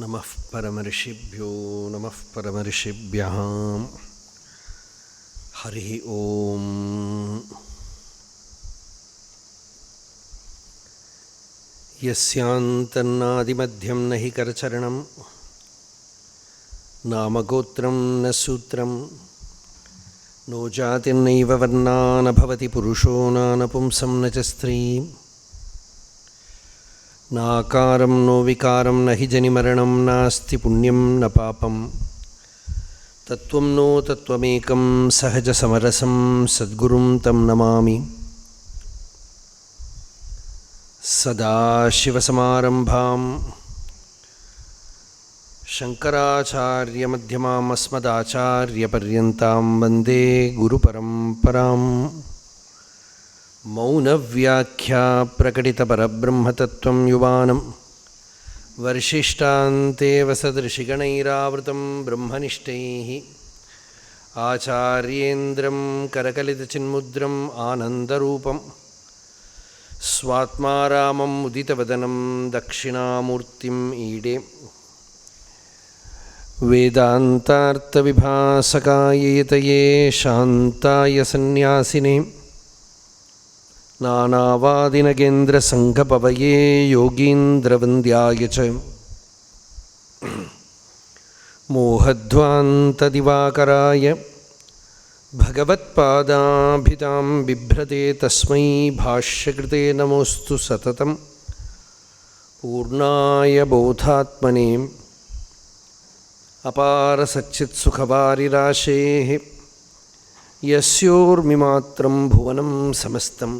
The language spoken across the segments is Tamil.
நமः பரமரிஷிभ्यो நமः பரமரிஷிभ्यः. ஹரி ஓம். யஸ்யாந்தன்னாதிமத்யம் நஹி கரச்சரணம் நாமகோத்ரம் ந சூத்ரம் நோ ஜாதிர்நைவ வர்ணா ந பவதி புருஷோ நானபும்சம் ந ச ஸ்திரீம் நாகாரம் நோ விகாரம் நஹி ஜனிமரணம் நாஸ்தி புண்ணியம் ந பாபம் தத்துவம் நோ தத்துவமேகம் சஹஜசமரசம் சத்குரும் தம் நமாமி. சதாசிவசமாரம்பாம் சங்கராச்சார்யமத்யமாம் அஸ்மதாச்சார்யபர்யந்தாம் வந்தே குருபரம்பராம். மௌனவ்யாख्या பிரகடிதபரபிரம்மதத்துவம் யுவானம் வர்ஷிஷ்டாந்தேவ சதೃஷிகணைராவృతం பிரம்மனிஷ்டைः ஆச்சார்யேந்திரம் கரகலிதசின்முத்ரம் ஆனந்தரூபம் ஸ்வாத்மாராமம் உதிதவதனம் தக்ஷிணாமூர்த்திம் ஈடே. வேதாந்தார்த்தவிபாசகாய யதயே சாந்தாய சந்நியாசினே நானாவாதினகேந்திரசங்கபவயே யோகீந்திரவந்தியாய ச மோஹத்வாந்ததிவாகராய பகவத்பாதாபிதாம் பிப்ரதே தஸ்மை பாஷ்யகிருதே நமோஸ்து சததம். பூர்ணாய போதாத்மனே அபாரசச்சித்சுகவாரிராசேः யஸ்யோர்மிமாத்ரம் புவனம் சமஸ்தம்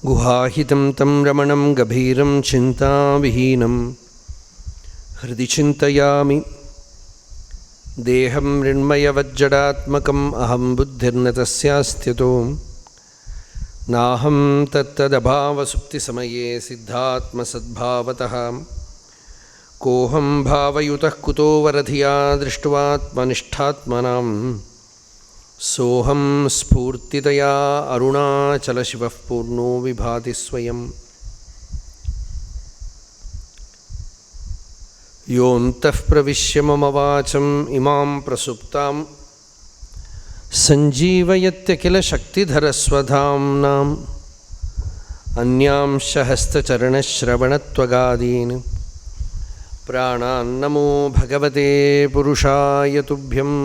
குஹாஹிதம் தம் ரமணம் கபீரம் சிந்தாவிஹீனம் ஹிருதி சிந்தயாமி. தேஹம் ரிண்மயவஜ்ஜடாத்மகம் அஹம் புத்திர்ன தஸ்யாஸ்த்யதோ நாஹம் தத்ததபாவசுப்திசமயே சித்தாத்மசத்பாவதः கோஹம் பாவயுதः குதோ வரதியா திருஷ்டுவாத்மனிஷ்டாத்மனாம் சோஹம் ஸ்பூர்த்திதயா அருணாச்சலசிவः பூர்ணோ விபாதி ஸ்வயம். யோந்தः பிரவிஷ்ய மம வாசம் இமாம் பிரசுப்தாம் சஞ்சீவயத்யகில சக்திதரஸ்வதாம்னாம் அந்யாம்ஷ ஹஸ்தசரணஸ்ரவணத்வகாதீன் பிராணான்னமோ பகவதே புருஷாய துப்யம்.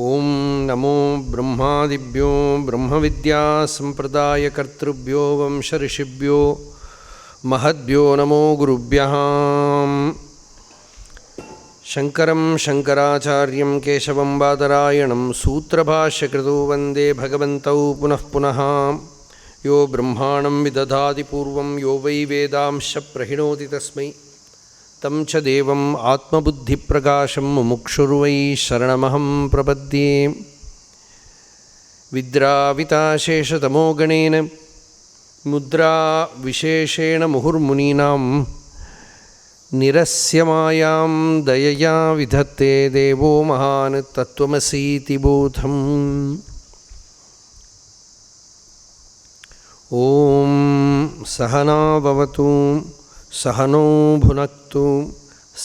ஓம் நமோ பிரம்மாதிப்யோ பிரம்மவித்யா சம்பிரதாயகர்த்ருப்யோ வம்சரிஷிப்யோ மஹத்யோ நமோ குருப்யஹாம். சங்கரம் சங்கராச்சார்யம் கேசவம் பாதராயணம் சூத்திரபாஷ்யகிருதோ வந்தே பகவந்தௌ புனః புனः. யோ பிரம்மாணம் விததாதி பூர்வம் யோ வை வேதாம்ச பிரஹிணோதி தஸ்மை தம் ச தேவம் ஆத்மபுத்திப்பிரகாசம் முமுக்ஷுர்வை சரணமஹம் பிரபத்யே. வித்ராவிதாசேஷதமோகணேன முத்ரா விசேஷேண முहुर्முனீனாம் நிரஸ்யமாயாம் தயயா விதத்தே தேவோ மகான் தத்துவமசீதி போதம். ஓம் சஹனா பவது சஹனோ புனக்து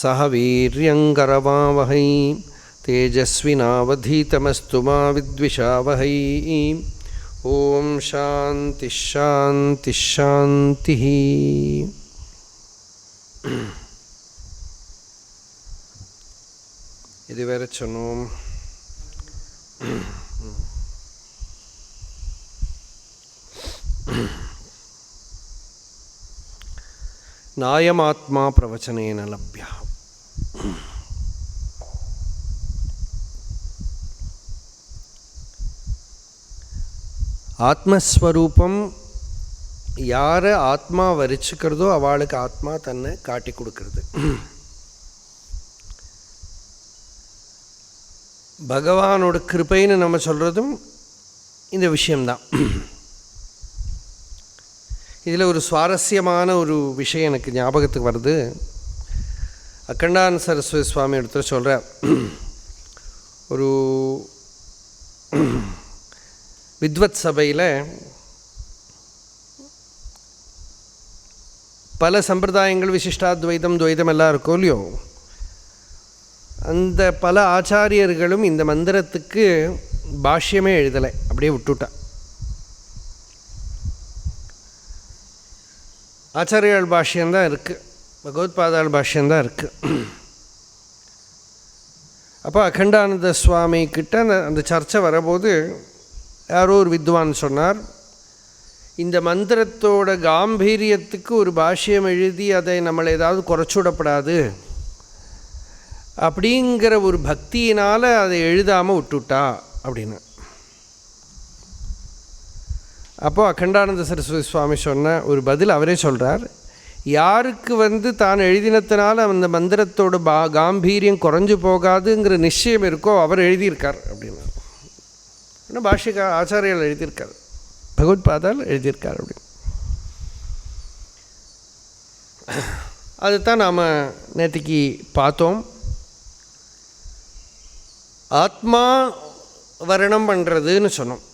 சஹ வீர்யங்கரவாவஹை தேஜஸ்வினாவதீதமஸ்து மா வித்விஷாவஹை. ஓம் சாந்தி ஷாந்தி ஷாந்தி. இது வேற சொன்னோம். நாயமாத்மா பிரவச்சனேன லப்யா. ஆத்மஸ்வரூபம் யாரை ஆத்மா வரிச்சுக்கிறதோ அவளுக்கு ஆத்மா தன்னை காட்டி கொடுக்கறது. பகவானோட கிருபைன்னு நம்ம சொல்கிறதும் இந்த விஷயம்தான். இதில் ஒரு சுவாரஸ்யமான ஒரு விஷயம் எனக்கு ஞாபகத்துக்கு வருது. அக்கண்டான சரஸ்வதி சுவாமி எடுத்து சொல்கிறார். ஒரு வித்வத் சபையில் பல சம்பிரதாயங்கள், விசிஷ்டாத்வைதம், துவைதம் எல்லாம் இருக்கும் இல்லையோ. அந்த பல ஆச்சாரியர்களும் இந்த மந்திரத்துக்கு பாஷ்யமே எழுதலை, அப்படியே விட்டுட்டா. ஆச்சாரியால் பாஷ்யம்தான் இருக்குது, பகவத்பாதாள் பாஷ்யம்தான் இருக்குது. அப்போ அகண்டானந்த சுவாமி கிட்ட அந்த சர்ச்சை வரபோது யாரோ ஒரு வித்வான் சொன்னார், இந்த மந்திரத்தோட காம்பீரியத்துக்கு ஒரு பாஷ்யம் எழுதி அதை நம்மளை ஏதாவது குறைச்சுடப்படாது அப்படிங்கிற ஒரு பக்தியினால் அதை எழுதாமல் விட்டுட்டா அப்படின்னு. அப்போது அகண்டானந்த சரஸ்வதி சுவாமி சொன்ன ஒரு பதில் அவரே சொல்கிறார், யாருக்கு தான் எழுதினத்தினால அந்த மந்திரத்தோட காம்பீரியம் குறைஞ்சு போகாதுங்கிற நிச்சயம் இருக்கோ அவர் எழுதியிருக்கார் அப்படின்னா. ஆனால் பாஷ்யக்கா ஆச்சாரியால் எழுதியிருக்கார், பகவத்பாதால் எழுதியிருக்கார் அப்படின்னு. அதுதான் நாம் நேற்றுக்கு பார்த்தோம். ஆத்மா வர்ணம் பண்ணுறதுன்னு சொன்னோம்.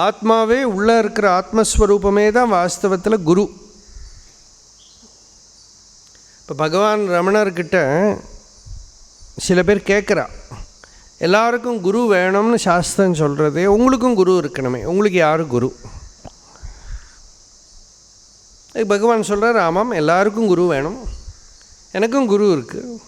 ஆத்மாவே உள்ளே இருக்கிற ஆத்மஸ்வரூபமே தான் வாஸ்தவத்தில் குரு. இப்போ பகவான் ரமணர்கிட்ட சில பேர் கேட்குறா, எல்லாருக்கும் குரு வேணும்னு சாஸ்திரம் சொல்கிறதே, உங்களுக்கும் குரு இருக்கணுமே, உங்களுக்கு யார் குரு? பகவான் சொல்கிறார், ஆமாம் எல்லாருக்கும் குரு வேணும், எனக்கும் குரு இருக்குது,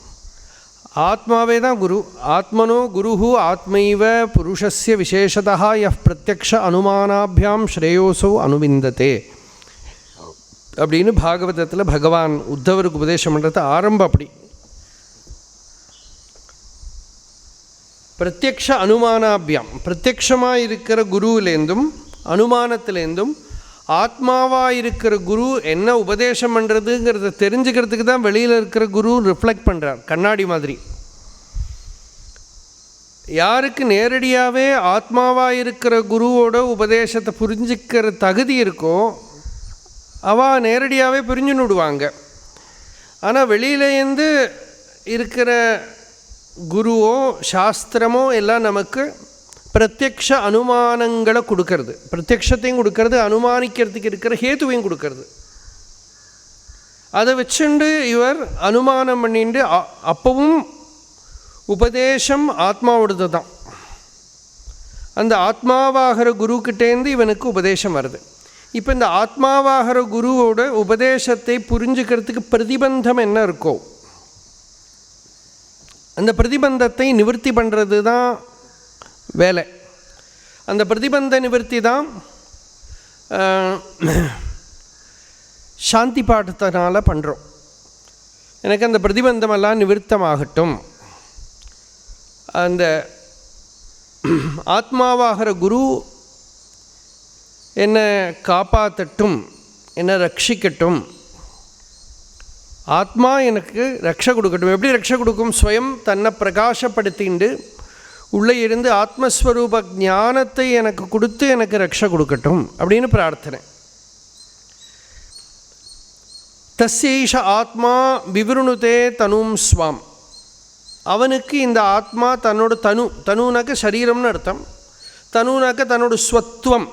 ஆத்மாவே தான் குரு. ஆத்மனோ குருஹு ஆத்மைவ புருஷஸ்ய விசேஷதா யஃப் பிரத்யக்ஷ அனுமானாபியாம் ஸ்ரேயோசோ அனுவிந்ததே அப்படின்னு பாகவதத்தில் பகவான் உத்தவருக்கு உபதேசம் பண்ணுறது ஆரம்பம். அப்படி பிரத்யக்ஷ அனுமானாபியாம், பிரத்யக்ஷமாக இருக்கிற குருவிலேருந்தும் அனுமானத்திலேருந்தும் ஆத்மாவாக இருக்கிற குரு என்ன உபதேசம் பண்ணுறதுங்கிறத தெரிஞ்சுக்கிறதுக்கு தான் வெளியில் இருக்கிற குரு ரிஃப்ளெக்ட் பண்ணுறார், கண்ணாடி மாதிரி. யாருக்கு நேரடியாகவே ஆத்மாவாக இருக்கிற குருவோட உபதேசத்தை புரிஞ்சுக்கிற தகுதி இருக்கோ அவள் நேரடியாகவே புரிஞ்சுன்னு விடுவாங்க. ஆனால் வெளியிலேருந்து இருக்கிற குருவோ சாஸ்திரமோ எல்லாம் நமக்கு பிரத்யக்ஷ அனுமானங்களை கொடுக்கறது, பிரத்யக்ஷத்தையும் கொடுக்கறது, அனுமானிக்கிறதுக்கு இருக்கிற ஹேத்துவையும் கொடுக்கறது. அதை வச்சுண்டு இவர் அனுமானம் பண்ணிட்டு அப்பவும் உபதேசம் ஆத்மாவோடது தான். அந்த ஆத்மாவாகிற குருக்கிட்டேருந்து இவனுக்கு உபதேசம் வருது. இப்போ இந்த ஆத்மாவாகிற குருவோட உபதேசத்தை புரிஞ்சுக்கிறதுக்கு பிரதிபந்தம் என்ன இருக்கோ அந்த பிரதிபந்தத்தை நிவர்த்தி பண்ணுறது தான் வேலை. அந்த பிரதிபந்த நிவர்த்தி தான் சாந்தி பாடத்தினால பண்ணுறோம். எனக்கு அந்த பிரதிபந்தமெல்லாம் நிவர்த்தமாகட்டும், அந்த ஆத்மாவாகிற குரு என்னை காப்பாற்றட்டும், என்னை ரட்சிக்கட்டும், ஆத்மா எனக்கு ரட்சை கொடுக்கட்டும். எப்படி ரட்சை கொடுக்கும்? ஸ்வயம் தன்னை பிரகாசப்படுத்திண்டு உள்ளே இருந்து ஆத்மஸ்வரூப ஞானத்தை எனக்கு கொடுத்து எனக்கு ரட்சை கொடுக்கட்டும் அப்படின்னு பிரார்த்தனை. தஸ்யைஷ ஆத்மா விவருணுதே தனும் ஸ்வாம், அவனுக்கு இந்த ஆத்மா தன்னோட தனுனாக்க சரீரம்னு அர்த்தம், தனுனாக்க தன்னோட ஸ்வத்துவம்,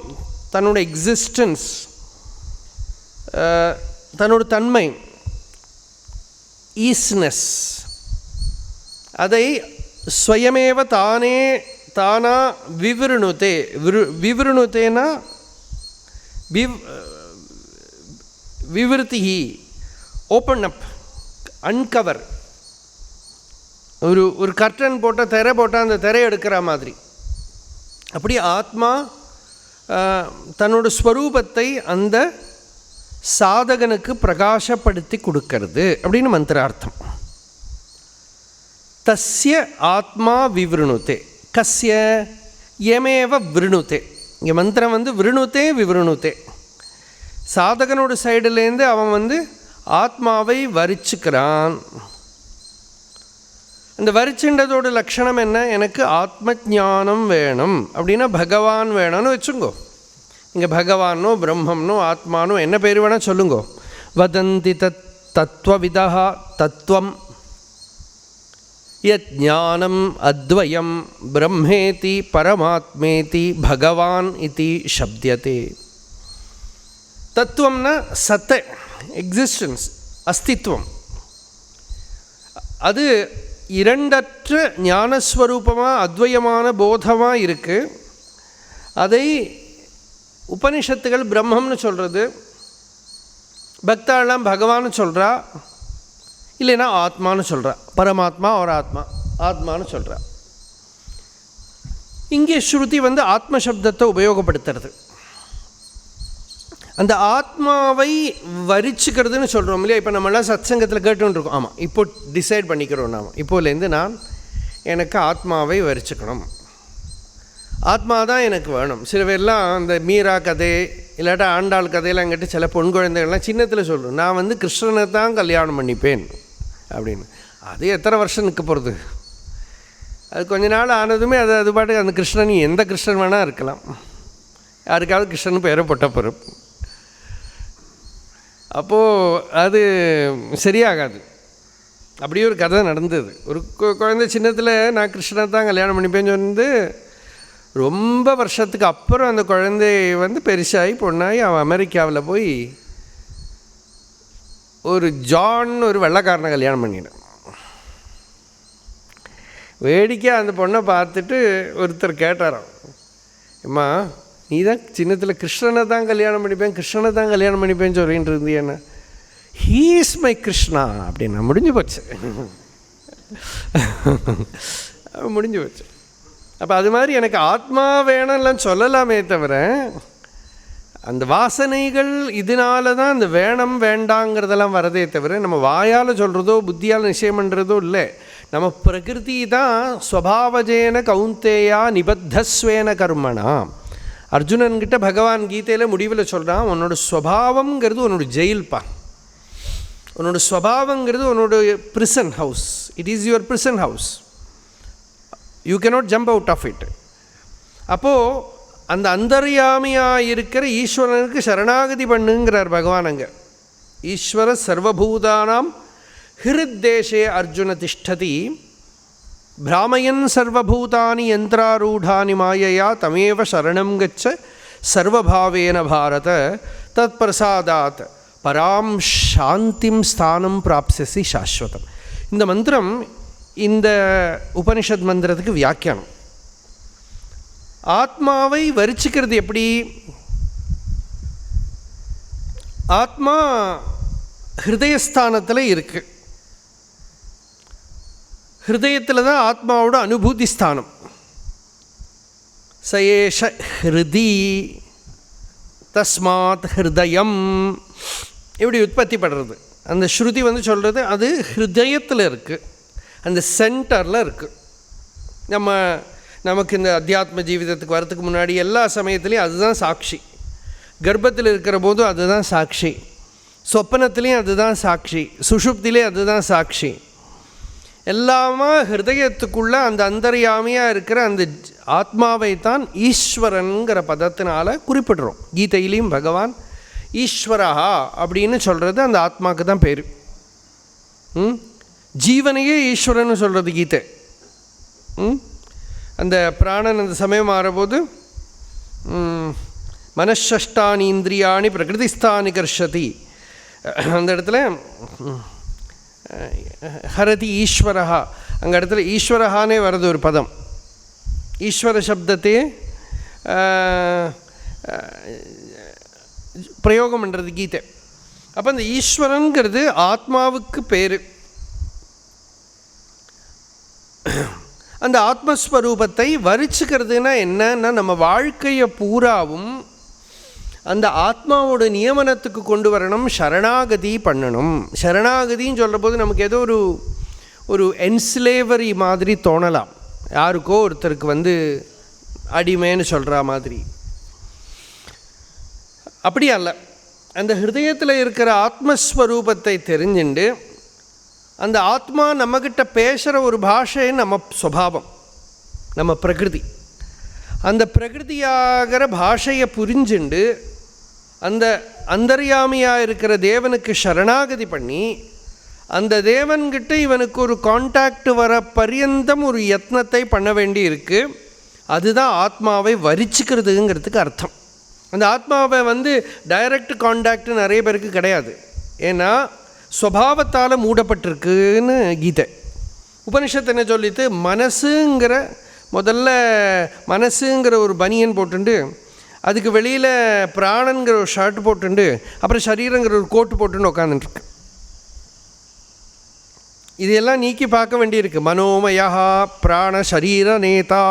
தன்னோட எக்ஸிஸ்டன்ஸ், தன்னோட தன்மை, ஈஸ்னஸ், அதை ஸ்வயமேவ தானா விவருணுதே. விவருணுதேனா விவருத்தி, ஓப்பன் அப், அன்கவர். ஒரு கர்டன் போட்டால், திரை போட்டால் அந்த திரை எடுக்கிற மாதிரி, அப்படி ஆத்மா தன்னோட ஸ்வரூபத்தை அந்த சாதகனுக்கு பிரகாசப்படுத்தி கொடுக்கறது அப்படின்னு மந்திரார்த்தம். தஸ்ய ஆத்மா விவருணுதே, கஸ்ய யமேவ விருணுதே. இங்கே மந்திரம் விருணுதே விவருணுதே, சாதகனோட சைடுலேருந்து அவன் ஆத்மாவை வரிச்சுக்கிறான். அந்த வரிச்சுன்றதோட லட்சணம் என்ன? எனக்கு ஆத்ம ஞானம் வேணும் அப்படின்னா பகவான் வேணும்னு வச்சுங்கோ. இங்கே பகவானோ பிரம்மம்னோ ஆத்மானோ என்ன பேர் வேணால் சொல்லுங்கோ. வதந்தி தத்துவவிதா தத்துவம் யத் ஞானம் அத்வயம் பிரம்மேதி பரமாத்மேதி பகவான் இதி சப்தியதே. தத்துவம்னா சத்த, எக்ஸிஸ்டன்ஸ், அஸ்தித்வம். அது இரண்டற்ற ஞானஸ்வரூபமாக அத்வயமான போதமாக இருக்குது. அதை உபனிஷத்துகள் பிரம்மம்னு சொல்கிறது, பக்தாலாம் பகவான்னு சொல்கிறா, இல்லைன்னா ஆத்மான்னு சொல்கிறா. பரமாத்மா ஒரு ஆத்மான்னு சொல்கிறா. இங்கே ஸ்ருதி ஆத்ம சப்தத்தை உபயோகப்படுத்துறது. அந்த ஆத்மாவை வரிச்சுக்கிறதுன்னு சொல்கிறோம் இல்லையா? இப்போ நம்மளாம் சத்சங்கத்தில் கேட்டுருக்கோம். ஆமாம், இப்போ டிசைட் பண்ணிக்கிறோம். நாம் இப்போலேருந்து நான் எனக்கு ஆத்மாவை வரிச்சுக்கணும், ஆத்மா தான் எனக்கு வேணும். சில பேர்லாம் அந்த மீரா கதை இல்லாட்டா ஆண்டாள் கதையெல்லாம் கேட்டு சில பொன் குழந்தைகள்லாம் சின்னத்தில் சொல்கிறோம், நான் கிருஷ்ணனை தான் கல்யாணம் பண்ணிப்பேன் அப்படின்னு. அது எத்தனை வருஷம் நிற்க போகிறது? அது கொஞ்ச நாள் ஆனதுமே அது பாட்டுக்கு அந்த கிருஷ்ணன் எந்த கிருஷ்ணன் வேணால் இருக்கலாம், யாருக்காவது கிருஷ்ணன் பேரை போட்ட போகிறோம். அப்போது அது சரியாகாது. அப்படியே ஒரு கதை நடந்தது. ஒரு குழந்தை சின்னத்தில் நான் கிருஷ்ணனை தான் கல்யாணம் பண்ணிப்பேன்னு சொன்னது, ரொம்ப வருஷத்துக்கு அப்புறம் அந்த குழந்தை பெருசாகி பொண்ணாகி அவன் அமெரிக்காவில் போய் ஒரு ஜான் ஒரு வெள்ளைக்காரனை கல்யாணம் பண்ணிட்டான். வேடிக்கையாக அந்த பொண்ணை பார்த்துட்டு ஒருத்தர் கேட்டாராம், அம்மா நீ தான் சின்னத்தில் கிருஷ்ணனை தான் கல்யாணம் பண்ணிப்பேன்னு சொல்லிட்டு இருந்தியன்னா, ஹீ இஸ் மை கிருஷ்ணா அப்படின்னா முடிஞ்சு போச்சு. முடிஞ்சு போச்சு. அப்போ அது மாதிரி எனக்கு ஆத்மா வேணும்லாம் சொல்லலாமே தவிர, அந்த வாசனைகள் இதனால தான் அந்த வேணும் வேண்டாங்கிறதெல்லாம் வரதே தவிர நம்ம வாயால் சொல்கிறதோ புத்தியால் நிச்சயம் பண்ணுறதோ இல்லை. நம்ம பிரகிருதி தான் ஸ்வபாவஜேன கௌந்தேயா நிபத்தஸ்வேன கர்மணா. அர்ஜுனன்கிட்ட பகவான் கீதையில் முடிவில் சொல்கிறான், உன்னோட ஸ்வபாவங்கிறது உன்னோட ஜெயில்ப்பா, உன்னோட ஸ்வபாவங்கிறது உன்னோட prison house. It is your prison house, you cannot jump out of it. அப்போது அந்த அந்தர்யாமியாக இருக்கிற ஈஸ்வரனுக்கு சரணாகதி பண்ணுங்கிறார் பகவான். அங்கே ஈஸ்வர சர்வபூதானாம் ஹிருத்தேஷே அர்ஜுன திஷ்டதி பிராமயன் சர்வபூதானி யந்திராரூடானி மாயையா தமேவ சரணம் கச்ச சர்வபாவேன பாரத தத் பிரசாதாத் பராம் சாந்திம் ஸ்தானம் பிராப்ஸ்யசி சாஸ்வதம். இந்த மந்திரம் இந்த உபனிஷத் மந்திரத்துக்கு வியாக்கியானம். ஆத்மாவை வரிச்சிக்கிறது எப்படி? ஆத்மா ஹிருதயஸ்தானத்தில் இருக்குது. ஹிருதயத்தில் தான் ஆத்மாவோட அனுபூதி ஸ்தானம். சயேஷ ஹிருதி தஸ்மாத் ஹிருதயம் இப்படி உற்பத்தி படுறது. அந்த ஸ்ருதி சொல்கிறது அது ஹிருதயத்தில் இருக்குது, அந்த சென்டரில் இருக்குது. நமக்கு இந்த அத்தியாத்ம ஜீவிதத்துக்கு வரத்துக்கு முன்னாடி எல்லா சமயத்துலேயும் அதுதான் சாட்சி. கர்ப்பத்தில் இருக்கிற போதும் அதுதான் சாட்சி, சொப்பனத்துலேயும் அதுதான் சாட்சி, சுஷுப்திலே அதுதான் சாட்சி. எல்லாமே ஹிருதயத்துக்குள்ளே அந்த அந்தர்யாமியாக இருக்கிற அந்த ஆத்மாவை தான் ஈஸ்வரனுங்கிற பதத்தினால் குறிப்பிடுறோம். கீதையிலையும் பகவான் ஈஸ்வரா அப்படின்னு சொல்கிறது அந்த ஆத்மாவுக்கு தான் பேர். ஜீவனையே ஈஸ்வரன்னு சொல்கிறது கீதை. அந்த பிராணன் அந்த சமயம் மாறும்போது மனஷஷ்டானி இந்திரியாணி பிரகிருதிஸ்தானி கர்ஷதி, அந்த இடத்துல ஹரதி ஈஸ்வரஹா, அங்கே இடத்துல ஈஸ்வரஹானே வருது ஒரு பதம். ஈஸ்வர சப்தத்தை பிரயோகம் பண்ணுறது கீதை. அப்போ அந்த ஈஸ்வரனுங்கிறது ஆத்மாவுக்கு பேர். அந்த ஆத்மஸ்வரூபத்தை வரிச்சுக்கிறதுனா என்னன்னா, நம்ம வாழ்க்கையை பூராவும் அந்த ஆத்மாவோட நியமனத்துக்கு கொண்டு வரணும், சரணாகதி பண்ணணும். சரணாகதின்னு சொல்கிற போது நமக்கு ஏதோ ஒரு என்ஸ்லேவரி மாதிரி தோணலாம், யாருக்கோ ஒருத்தருக்கு அடிமைன்னு சொல்கிற மாதிரி. அப்படி அல்ல. அந்த ஹிருதயத்தில் இருக்கிற ஆத்மஸ்வரூபத்தை தெரிஞ்சுண்டு அந்த ஆத்மா நம்மக்கிட்ட பேசுகிற ஒரு பாஷை நம்ம சுபாவம், நம்ம பிரகிருதி. அந்த பிரகிருதியாகிற பாஷையை புரிஞ்சுண்டு அந்த அந்தர்யாமியாக இருக்கிற தேவனுக்கு சரணாகதி பண்ணி அந்த தேவன்கிட்ட இவனுக்கு ஒரு கான்டாக்ட் வர பரியந்தம் ஒரு யத்னத்தை பண்ண வேண்டி இருக்குது. அதுதான் ஆத்மாவை வரிச்சுக்கிறதுங்கிறதுக்கு அர்த்தம். அந்த ஆத்மாவை டைரக்ட் கான்டாக்ட் நிறைய பேருக்கு கிடையாது. ஏன்னா ஸ்வபாவத்தால் மூடப்பட்டிருக்குன்னு கீதை உபனிஷத்து என்ன சொல்லிட்டு, முதல்ல மனசுங்கிற ஒரு பனியன் போட்டுண்டு, அதுக்கு வெளியில் பிராணங்கிற ஒரு ஷர்ட் போட்டுண்டு, அப்புறம் சரீரங்கிற ஒரு கோட்டு போட்டுன்னு உட்காந்துட்டுருக்கு. இதையெல்லாம் நீக்கி பார்க்க வேண்டியிருக்கு. மனோமயா பிராண சரீர நேதா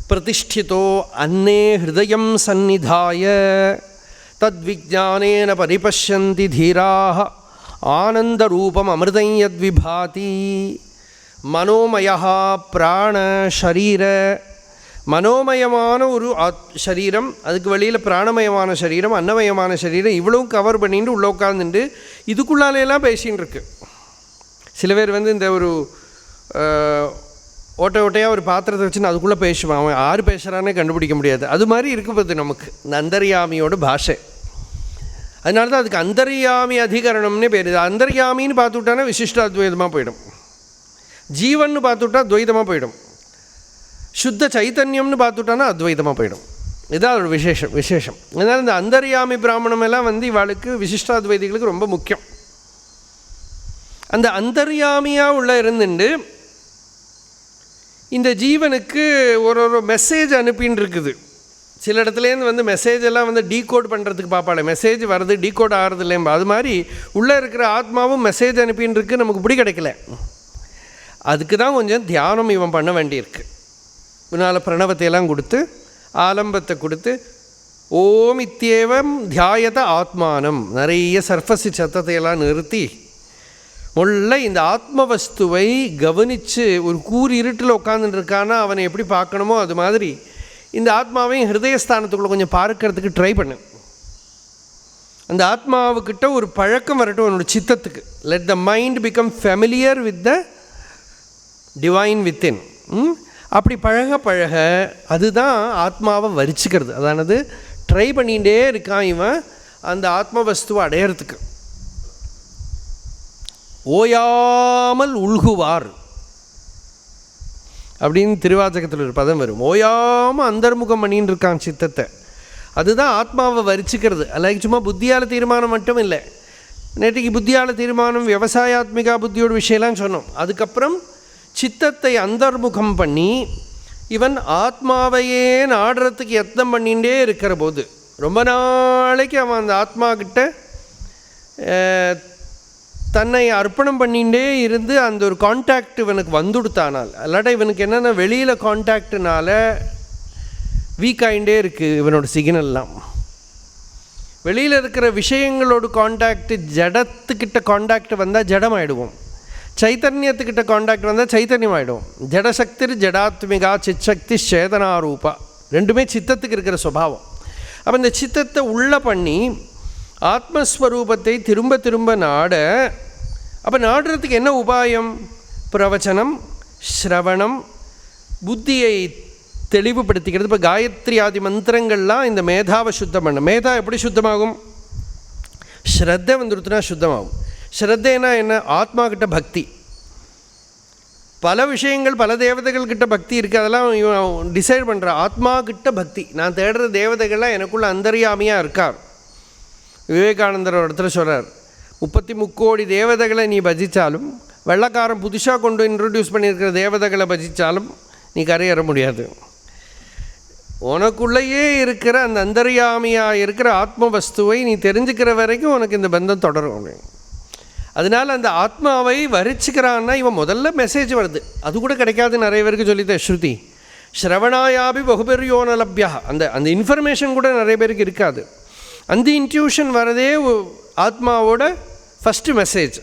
பிரதிஷ்டிதோ அன்னே ஹிருதயம் சந்நிதாய தத்விஜானேன பரிபஷ்யந்தி தீராः ஆனந்தரூபம் அமிர்தம் யத்விபாதி. மனோமயா பிராண சரீர, மனோமயமான ஒரு சரீரம், அதுக்கு வெளியில் பிராணமயமான சரீரம், அன்னமயமான சரீரம், இவ்வளவும் கவர் பண்ணிட்டு உள்ளே உட்காந்துட்டு இதுக்குள்ளாலேலாம் பேசின்னு இருக்கு. சில பேர் இந்த ஒரு ஓட்டையாக ஒரு பாத்திரத்தை வச்சுன்னு அதுக்குள்ளே பேசுவான். அவன் யார் பேசுகிறானே கண்டுபிடிக்க முடியாது. அது மாதிரி இருக்கும்போது நமக்கு இந்த அந்தர்யாமியோட பாஷை. அதனால தான் அதுக்கு அந்தர்யாமி அதிகரணம்னே பேர். இது அந்தர்யாமின்னு பார்த்துவிட்டானா விசிஷ்ட அத்வைதமாக போயிடும், ஜீவன்னு பார்த்துவிட்டா துவைதமாக போயிடும், சுத்த சைத்தன்யம்னு பார்த்துட்டானா அத்வைதமாக போயிடும். இதுதான் அதோட விசேஷம். அதனால் இந்த அந்தர்யாமி பிராமணம் எல்லாம் இவாளுக்கு விசிஷ்டாத்வைதிகளுக்கு ரொம்ப முக்கியம். அந்த அந்தர்யாமியாக உள்ள இருந்துட்டு இந்த ஜீவனுக்கு ஒரு மெசேஜ் அனுப்பின்னு இருக்குது. சில இடத்துலேருந்து மெசேஜ் எல்லாம் டீகோட் பண்ணுறதுக்கு பார்ப்பாள். மெசேஜ் வருது, டீகோட் ஆகிறது இல்லைம்பா. அது மாதிரி உள்ளே இருக்கிற ஆத்மாவும் மெசேஜ் அனுப்பின்னு இருக்கு, நமக்கு பிடி கிடைக்கல. அதுக்கு தான் கொஞ்சம் தியானம் இவன் பண்ண வேண்டியிருக்கு. முன்னால் பிரணவத்தையெல்லாம் கொடுத்து, ஆலம்பத்தை கொடுத்து, ஓம் இத்தியேவம் தியாயத ஆத்மானம், நிறைய சர்ஃபசி சத்தத்தையெல்லாம் நிறுத்தி முள்ள இந்த ஆத்மவஸ்துவை கவனித்து, ஒரு கூறு இருட்டில் உட்காந்துட்டு இருக்கானா அவனை எப்படி பார்க்கணுமோ அது மாதிரி இந்த ஆத்மாவையும் ஹிருதயஸ்தானத்துக்குள்ளே கொஞ்சம் பார்க்கறதுக்கு ட்ரை பண்ணு. அந்த ஆத்மாவுக்கிட்ட ஒரு பழக்கம் வரட்டும் அவனோட சித்தத்துக்கு. Let the mind become familiar with the divine within. அப்படி பழக அதுதான் ஆத்மாவை வரிச்சுக்கிறது. அதானது ட்ரை பண்ணிகிட்டே இருக்கான் இவன் அந்த ஆத்மவஸ்துவை அடையிறதுக்கு. ஓயாமல் உள்குவார் அப்படின்னு திருவாச்சகத்தில் ஒரு பதம் வரும். ஓயாமல் அந்தர்முகம் பண்ணின்னு இருக்கான் சித்தத்தை. அதுதான் ஆத்மாவை வரிச்சுக்கிறது. அல்லது சும்மா புத்தியால் தீர்மானம் மட்டும் இல்லை. நேற்றுக்கு புத்தியால் தீர்மானம் விவசாயாத்மிகா புத்தியோட விஷயம்லாம் சொன்னோம். அதுக்கப்புறம் சித்தத்தை அந்தர்முகம் பண்ணி இவன் ஆத்மாவையே நாடுறதுக்கு யத்னம் பண்ணிகிட்டே இருக்கிற போது ரொம்ப நாளைக்கு அவன் அந்த ஆத்மா கிட்ட தன்னை அர்ப்பணம் பண்ணிகிட்டே இருந்து அந்த ஒரு கான்டாக்ட் இவனுக்கு வந்துடுத்தானால், அல்லாட்ட இவனுக்கு என்னென்ன வெளியில் கான்டாக்டுனால வீக் ஆகிட்டே இருக்குது இவனோட சிக்னல்லாம். வெளியில் இருக்கிற விஷயங்களோட கான்டாக்ட், ஜடத்துக்கிட்ட கான்டாக்ட் வந்தால் ஜடம் ஆகிடுவோம், சைத்தன்யத்துக்கிட்ட கான்டாக்ட் வந்தால் சைத்தன்யம் ஆகிடும். ஜடசக்தி ஜடாத்மிகா சிச்சக்தி சேதனாரூபா, ரெண்டுமே சித்தத்துக்கு இருக்கிற சுபாவம். அப்போ இந்த சித்தத்தை உள்ள பண்ணி ஆத்மஸ்வரூபத்தை திரும்ப திரும்ப நாட. அப்போ நாடுறதுக்கு என்ன உபாயம்? பிரவச்சனம், ஸ்ரவணம், புத்தியை தெளிவுபடுத்திக்கிறது. இப்போ காயத்ரி ஆதி மந்திரங்கள்லாம் இந்த மேதாவை சுத்தம் பண்ண. மேதா எப்படி சுத்தமாகும்? ஸ்ரத்தை வந்துடுத்துனா சுத்தமாகும். ஸ்ரத்தைனா என்ன? ஆத்மா கிட்ட பக்தி. பல விஷயங்கள் பல தேவதைகள்கிட்ட பக்தி இருக்குது, அதெல்லாம் இவன் டிசைட் பண்ணுற. ஆத்மா கிட்ட பக்தி, நான் தேடுற தேவதைகள்லாம் எனக்குள்ள அந்தர்யாமியாக இருக்கார். விவேகானந்தர் இடத்துல சொல்கிறார், 33 கோடி தேவதைகளை நீ பஜித்தாலும், வெள்ளக்காரன் புதுசாக கொண்டு இன்ட்ரடியூஸ் பண்ணியிருக்கிற தேவதைகளை பஜித்தாலும் நீ கரையேற முடியாது. உனக்குள்ளேயே இருக்கிற அந்த அந்தர்யாமியாக இருக்கிற ஆத்மவஸ்துவை நீ தெரிஞ்சுக்கிற வரைக்கும் உனக்கு இந்த பந்தம் தொடரும். அதனால் அந்த ஆத்மாவை வரிச்சுக்கிறான்னா இவன் முதல்ல மெசேஜ் வருது, அது கூட கிடைக்காது நிறைய பேருக்கு சொல்லித்த ஸ்ருதி. ஸ்ரவணாயாபி பகுபெரியோன லப்யா, அந்த இன்ஃபர்மேஷன் கூட நிறைய பேருக்கு இருக்காது. அந்த இன்ட்யூஷன் வரதே ஆத்மாவோட first message,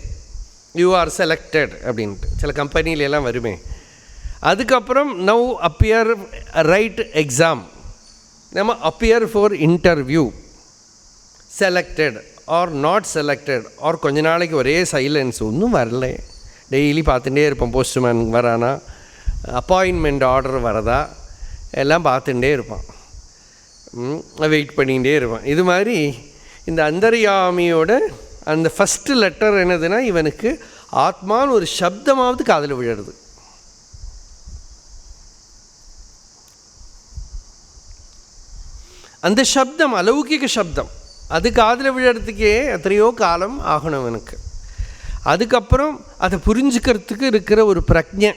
you are selected அப்படின்ட்டு சில கம்பெனிலெல்லாம் வருமே. அதுக்கப்புறம் நவ் அப்பியர் ரைட் எக்ஸாம், நம்ம appear for interview, selected or not selected, or கொஞ்ச நாளைக்கு ஒரே சைலன்ஸ், ஒன்றும் வரல, டெய்லி பார்த்துட்டே இருப்போம் போஸ்ட்மேன் வரானா, அப்பாயின்மெண்ட் ஆர்டர் வரதா, எல்லாம் பார்த்துட்டே இருப்பான், வெயிட் பண்ணிகிட்டே இருப்பான். இது மாதிரி இந்த அந்தர்யாமியோட அந்த ஃபஸ்ட்டு லெட்டர் என்னதுன்னா இவனுக்கு ஆத்மான்னு ஒரு சப்தமாவது காதில் விழுறது. அந்த சப்தம் அலௌகிக சப்தம், அது காதில் விழுறதுக்கே எத்தனையோ காலம் ஆகணும் எனக்கு. அதுக்கப்புறம் அதை புரிஞ்சுக்கிறதுக்கு இருக்கிற ஒரு பிரஜை,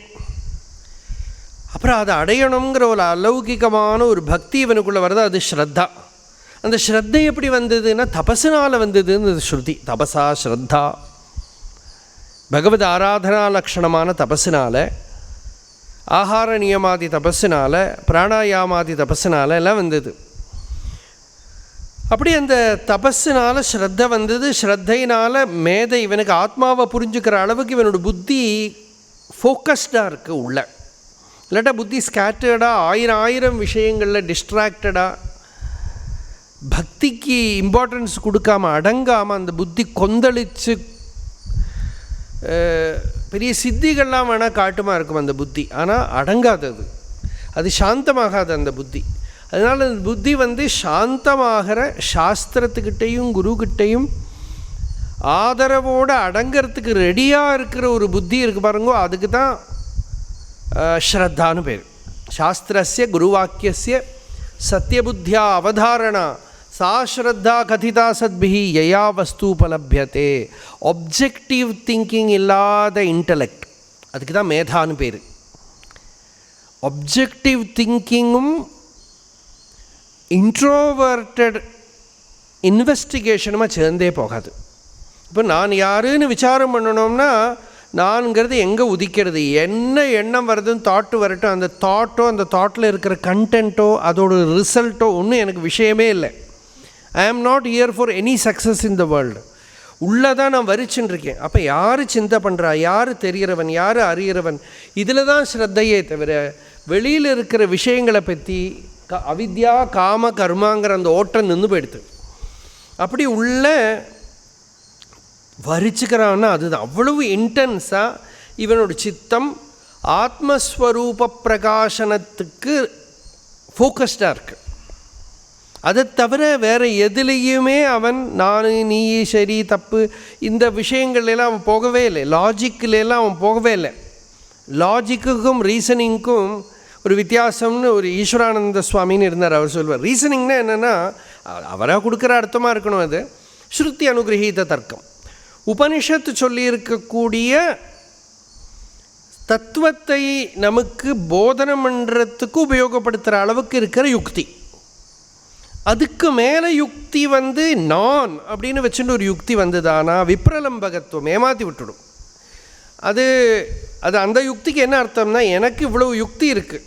அப்புறம் அதை அடையணுங்கிற ஒரு அலௌகிகமான ஒரு பக்தி இவனுக்குள்ளே வருது, அது ஸ்ரத்தா. அந்த ஸ்ரத்தை எப்படி வந்ததுன்னா தபஸுனால் வந்ததுன்னு ஸ்ருதி. தபஸா ஸ்ரத்தா, பகவத் ஆராதனா லக்ஷணமான தபஸுனால், ஆகார நியமாதி தபஸுனால், பிராணாயாமாதி தபஸுனால் எல்லாம் வந்தது. அப்படி அந்த தபஸுனால் ஸ்ரத்த வந்தது. ஸ்ரத்தையினால் மேதை இவனுக்கு ஆத்மாவை புரிஞ்சுக்கிற அளவுக்கு இவனோட புத்தி ஃபோக்கஸ்டாக இருக்குது உள்ள. இல்லாட்டா புத்தி ஸ்கேட்டர்டாக ஆயிரம் விஷயங்களில் டிஸ்ட்ராக்டடாக பக்திக்கு இம்பார்ட்டன்ஸ் கொடுக்காமல் அடங்காமல் அந்த புத்தி கொந்தளித்து பெரிய சித்திகள்லாம் வேணால் காட்டுமா இருக்கும் அந்த புத்தி, ஆனால் அடங்காதது, அது சாந்தமாகாது அந்த புத்தி. அதனால் அந்த புத்தி சாந்தமாகிற சாஸ்திரத்துக்கிட்டையும் குருக்கிட்டையும் ஆதரவோடு அடங்கிறதுக்கு ரெடியாக இருக்கிற ஒரு புத்தி இருக்குது பாருங்கோ, அதுக்கு தான் ஸ்ரத்தான்னு பேர். சாஸ்திரஸ்ய குருவாக்கியஸ்ய சத்யபுத்தியா அவதாரணா சா ஸ்ரத்தா கதிதா சத்பிஹி யயா வஸ்தூபலப்யதே. ஒப்ஜெக்டிவ் திங்கிங் இல்லாத இன்டலெக்ட், அதுக்கு தான் மேதான்னு பேர். ஒப்ஜெக்டிவ் திங்கிங்கும் இன்ட்ரோவர்ட்டட் இன்வெஸ்டிகேஷனுமா சேர்ந்தே போகாது. இப்போ நான் யாருன்னு விசாரம் பண்ணணும்னா நான்கிறது எங்கே உதிக்கிறது, என்ன எண்ணம் வருதுன்னு தாட்டு வரட்டும், அந்த தாட்டோ அந்த தாட்டில் இருக்கிற கண்டென்ட்டோ அதோட ரிசல்ட்டோ ஒன்றும் எனக்கு விஷயமே இல்லை. I am not here for any success in the world. உள்ளே தான் நான் வரிச்சுன்னு இருக்கேன். அப்போ யார் சிந்தை பண்ணுறா, யார் தெரிகிறவன், யார் அறிகிறவன், இதில் தான் ஸ்ரத்தையே தவிர வெளியில் இருக்கிற விஷயங்களை பற்றி அவித்யா காம கர்மாங்கிற அந்த ஓட்டம் நின்று போயிடுது. அப்படி உள்ள வரிச்சுக்கிறான்னா அதுதான் அவ்வளவு இன்டென்ஸாக இவனோட சித்தம் ஆத்மஸ்வரூப பிரகாசனத்துக்கு ஃபோக்கஸ்டாக இருக்குது. அதை தவிர வேறு எதுலேயுமே அவன் நான் நீ சரி தப்பு இந்த விஷயங்கள்லாம் அவன் போகவே இல்லை. லாஜிக்கிலெல்லாம் அவன் போகவே இல்லை. லாஜிக்குக்கும் ரீசனிங்க்கும் ஒரு வித்தியாசம்னு ஒரு ஈஸ்வரானந்த சுவாமின்னு இருந்தார். அவர் சொல்வார், ரீசனிங்னா என்னென்னா அவராக கொடுக்குற அர்த்தமாக இருக்கணும். அது ஸ்ருதி அனுகிரகீத தர்க்கம். உபனிஷத்து சொல்லியிருக்கக்கூடிய தத்துவத்தை நமக்கு போதனம் பண்ணுறதுக்கு உபயோகப்படுத்துகிற அளவுக்கு இருக்கிற யுக்தி. அதுக்கு மேலே யுக்தி நான் அப்படின்னு வச்சுட்டு ஒரு யுக்தி வந்ததானா விப்ரலம்பகத்துவம் ஏமாற்றி விட்டுடும். அது அந்த யுக்திக்கு என்ன அர்த்தம்னா, எனக்கு இவ்வளவு யுக்தி இருக்குது,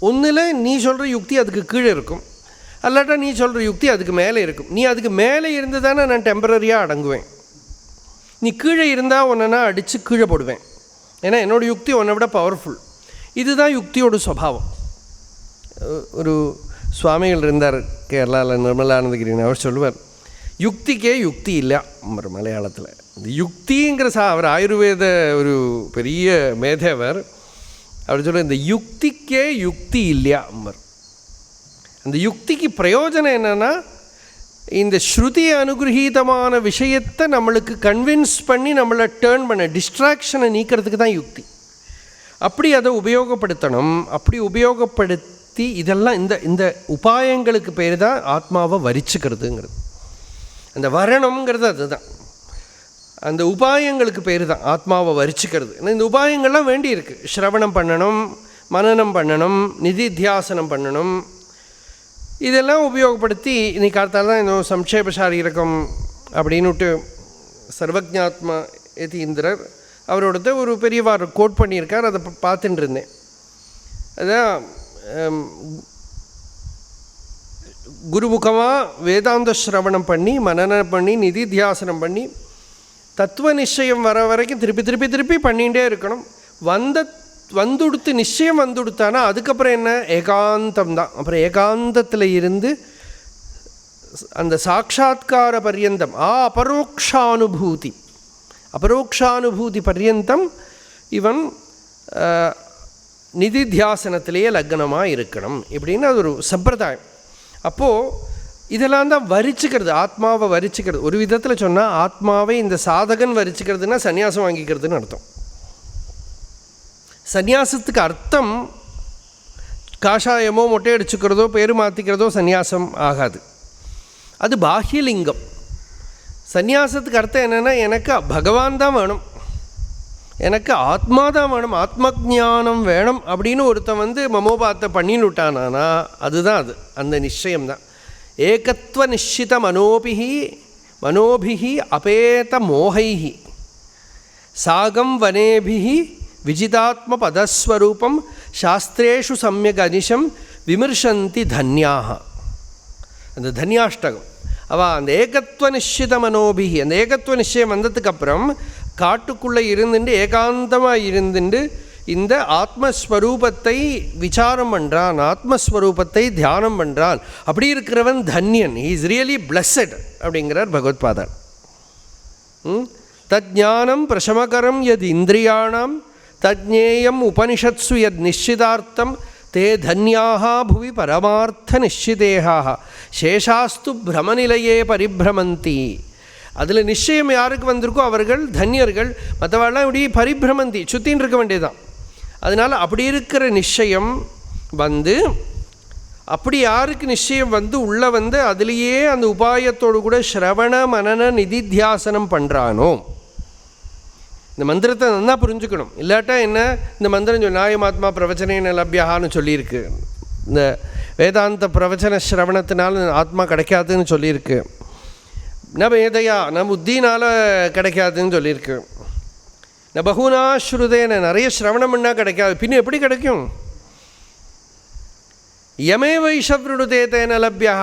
ஒன்றில் நீ சொல்கிற யுக்தி அதுக்கு கீழே இருக்கும், அல்லாட்டா நீ சொல்கிற யுக்தி அதுக்கு மேலே இருக்கும். நீ அதுக்கு மேலே இருந்து தானே நான் டெம்பரரியாக அடங்குவேன். நீ கீழே இருந்தால் உன்னை நான் அடித்து கீழே போடுவேன். ஏன்னா என்னோடய யுக்தி உன்னை விட பவர்ஃபுல். இதுதான் யுக்தியோட சுபாவம். ஒரு சுவாமிகள் இருந்தார் கேரளாவில், நிர்மலானந்தகிரின்னு. அவர் சொல்லுவார், யுக்திக்கே யுக்தி இல்லை மலையாளத்தில். இந்த யுக்திங்கிற அவர் ஆயுர்வேத ஒரு பெரிய மேதேவர். அவர் சொல்ல, இந்த யுக்திக்கே யுக்தி இல்லையா அம்மர். அந்த யுக்திக்கு பிரயோஜனம் என்னென்னா, இந்த ஸ்ருதி அனுகிரகீதமான விஷயத்தை நம்மளுக்கு கன்வின்ஸ் பண்ணி நம்மளை டேர்ன் பண்ண டிஸ்ட்ராக்ஷனை நீக்கிறதுக்கு தான் யுக்தி. அப்படி அதை உபயோகப்படுத்தணும். அப்படி உபயோகப்படுத்தி இதெல்லாம் இந்த உபாயங்களுக்கு பேர் தான் ஆத்மாவை வரிச்சுக்கிறதுங்கிறது. அந்த வரணுங்கிறது அதுதான். அந்த உபாயங்களுக்கு பேர் தான் ஆத்மாவை வரிச்சுக்கிறது. இந்த உபாயங்கள்லாம் வேண்டியிருக்கு. ஸ்ரவணம் பண்ணணும், மனனம் பண்ணணும், நிதித்தியாசனம் பண்ணணும். இதெல்லாம் உபயோகப்படுத்தி இன்னைக்கு காலத்தால் தான் இந்த சம்ஷேப சாரீரகம் அப்படின்னுட்டு சர்வஜாத்மா யதீந்திரர் அவரோடத ஒரு பெரியவார் கோட் பண்ணியிருக்கார். அதை பார்த்துட்டு இருந்தேன். அதான் குருமுகமாக வேதாந்த ஸ்ரவணம் பண்ணி மனனம் பண்ணி நிதித்தியாசனம் பண்ணி தத்துவ நிச்சயம் வர வரைக்கும் திருப்பி திருப்பி திருப்பி பண்ணிகிட்டே இருக்கணும். வந்துடுத்து நிச்சயம் வந்துடுத்தானா அதுக்கப்புறம் என்ன, ஏகாந்தம் தான். அப்புறம் ஏகாந்தத்தில் இருந்து அந்த சாட்சாத்கார பர்யந்தம் அபரோக்ஷானுபூதி பர்யந்தம் இவன் நிதித்தியாசனத்திலேயே லக்னமாக இருக்கணும் இப்படின்னு அது ஒரு சம்பிரதாயம். அப்போது இதெல்லாம் தான் வரிச்சுக்கிறது, ஆத்மாவை வரிச்சுக்கிறது. ஒரு விதத்தில் சொன்னால் ஆத்மாவை இந்த சாதகன் வரிச்சுக்கிறதுனா சந்நியாசம் வாங்கிக்கிறதுன்னு அர்த்தம். சந்நியாசத்துக்கு அர்த்தம் காஷாயமோ மொட்டை அடிச்சுக்கிறதோ பேர் மாற்றிக்கிறதோ சந்நியாசம் ஆகாது. அது பாஹ்யலிங்கம். சந்நியாசத்துக்கு அர்த்தம் என்னென்னா, எனக்கு பகவான் தான் வேணும், எனக்கு ஆத்மா தான் வேணும், ஆத்ம ஜானம் வேணும் அப்படின்னு ஒருத்தன் மமோபாத்தை பண்ணின்னு விட்டானா அதுதான் அது, அந்த நிச்சயம்தான். ஏகத்வ நிச்சித மனோபிஹி அபேத மோகைஹி சாகம் வனேபிஹி விஜிதாத்ம பதஸ்வரூபம் சாஸ்திரேஷு சம்யக் அனிஷம் விமர்சந்தி தன்யாக. அந்த தன்யாஷ்டகம் அந்த ஏகத்துவ நிச்சித மனோபிஹி, அந்த ஏகத்துவ நிச்சயம் வந்ததுக்கப்புறம் காட்டுக்குள்ளே இருந்துட்டு ஏகாந்தமாக இருந்துட்டு இந்த ஆத்மஸ்வரூபத்தை விசாரம் பண்ணுறான், ஆத்மஸ்வரூபத்தை தியானம் பண்ணுறான். அப்படி இருக்கிறவன் தன்யன், ஹி இஸ் ரியலி பிளஸட் அப்படிங்கிறார் பகவத்பாதர். தஜ்ஞானம் பிரசமகரம் யத் இந்திரியாணாம் தஜ்ஞேயம் உபனிஷத்சு யத் நிச்சிதார்த்தம் தே தன்யாக புவி பரமார்த்த நிச்சிதேகா சேஷாஸ்து பிரமநிலையே பரிபிரமந்தி. அதில் நிச்சயம் யாருக்கு வந்திருக்கோ அவர்கள் தன்யர்கள், மற்றவாள்லாம் இப்படி பரிபிரமந்தி சுற்றின்னு இருக்க வேண்டியதுதான். அதனால் அப்படி இருக்கிற நிச்சயம் அப்படி யாருக்கு நிச்சயம் உள்ளே அதுலேயே அந்த உபாயத்தோடு கூட ஸ்ரவண மனன நிதித்தியாசனம் பண்ணுறானோ, இந்த மந்திரத்தை நல்லா புரிஞ்சுக்கணும். இல்லாட்டா என்ன, இந்த மந்திரம் நாயமாத்மா பிரவச்சனேன லப்யான்னு சொல்லியிருக்கு, இந்த வேதாந்த பிரவச்சன ஸ்ரவணத்தினால ஆத்மா கிடைக்காதுன்னு சொல்லியிருக்கு, ந வேதையா ந புத்தினால் கிடைக்காதுன்னு சொல்லியிருக்கு, ந பகுனா ஸ்ருதேன நிறைய சிரவணம் பண்ணால் கிடைக்காது. பின்ன எப்படி கிடைக்கும்? யமே வைஷவ்ருடுதே தேன லப்யா,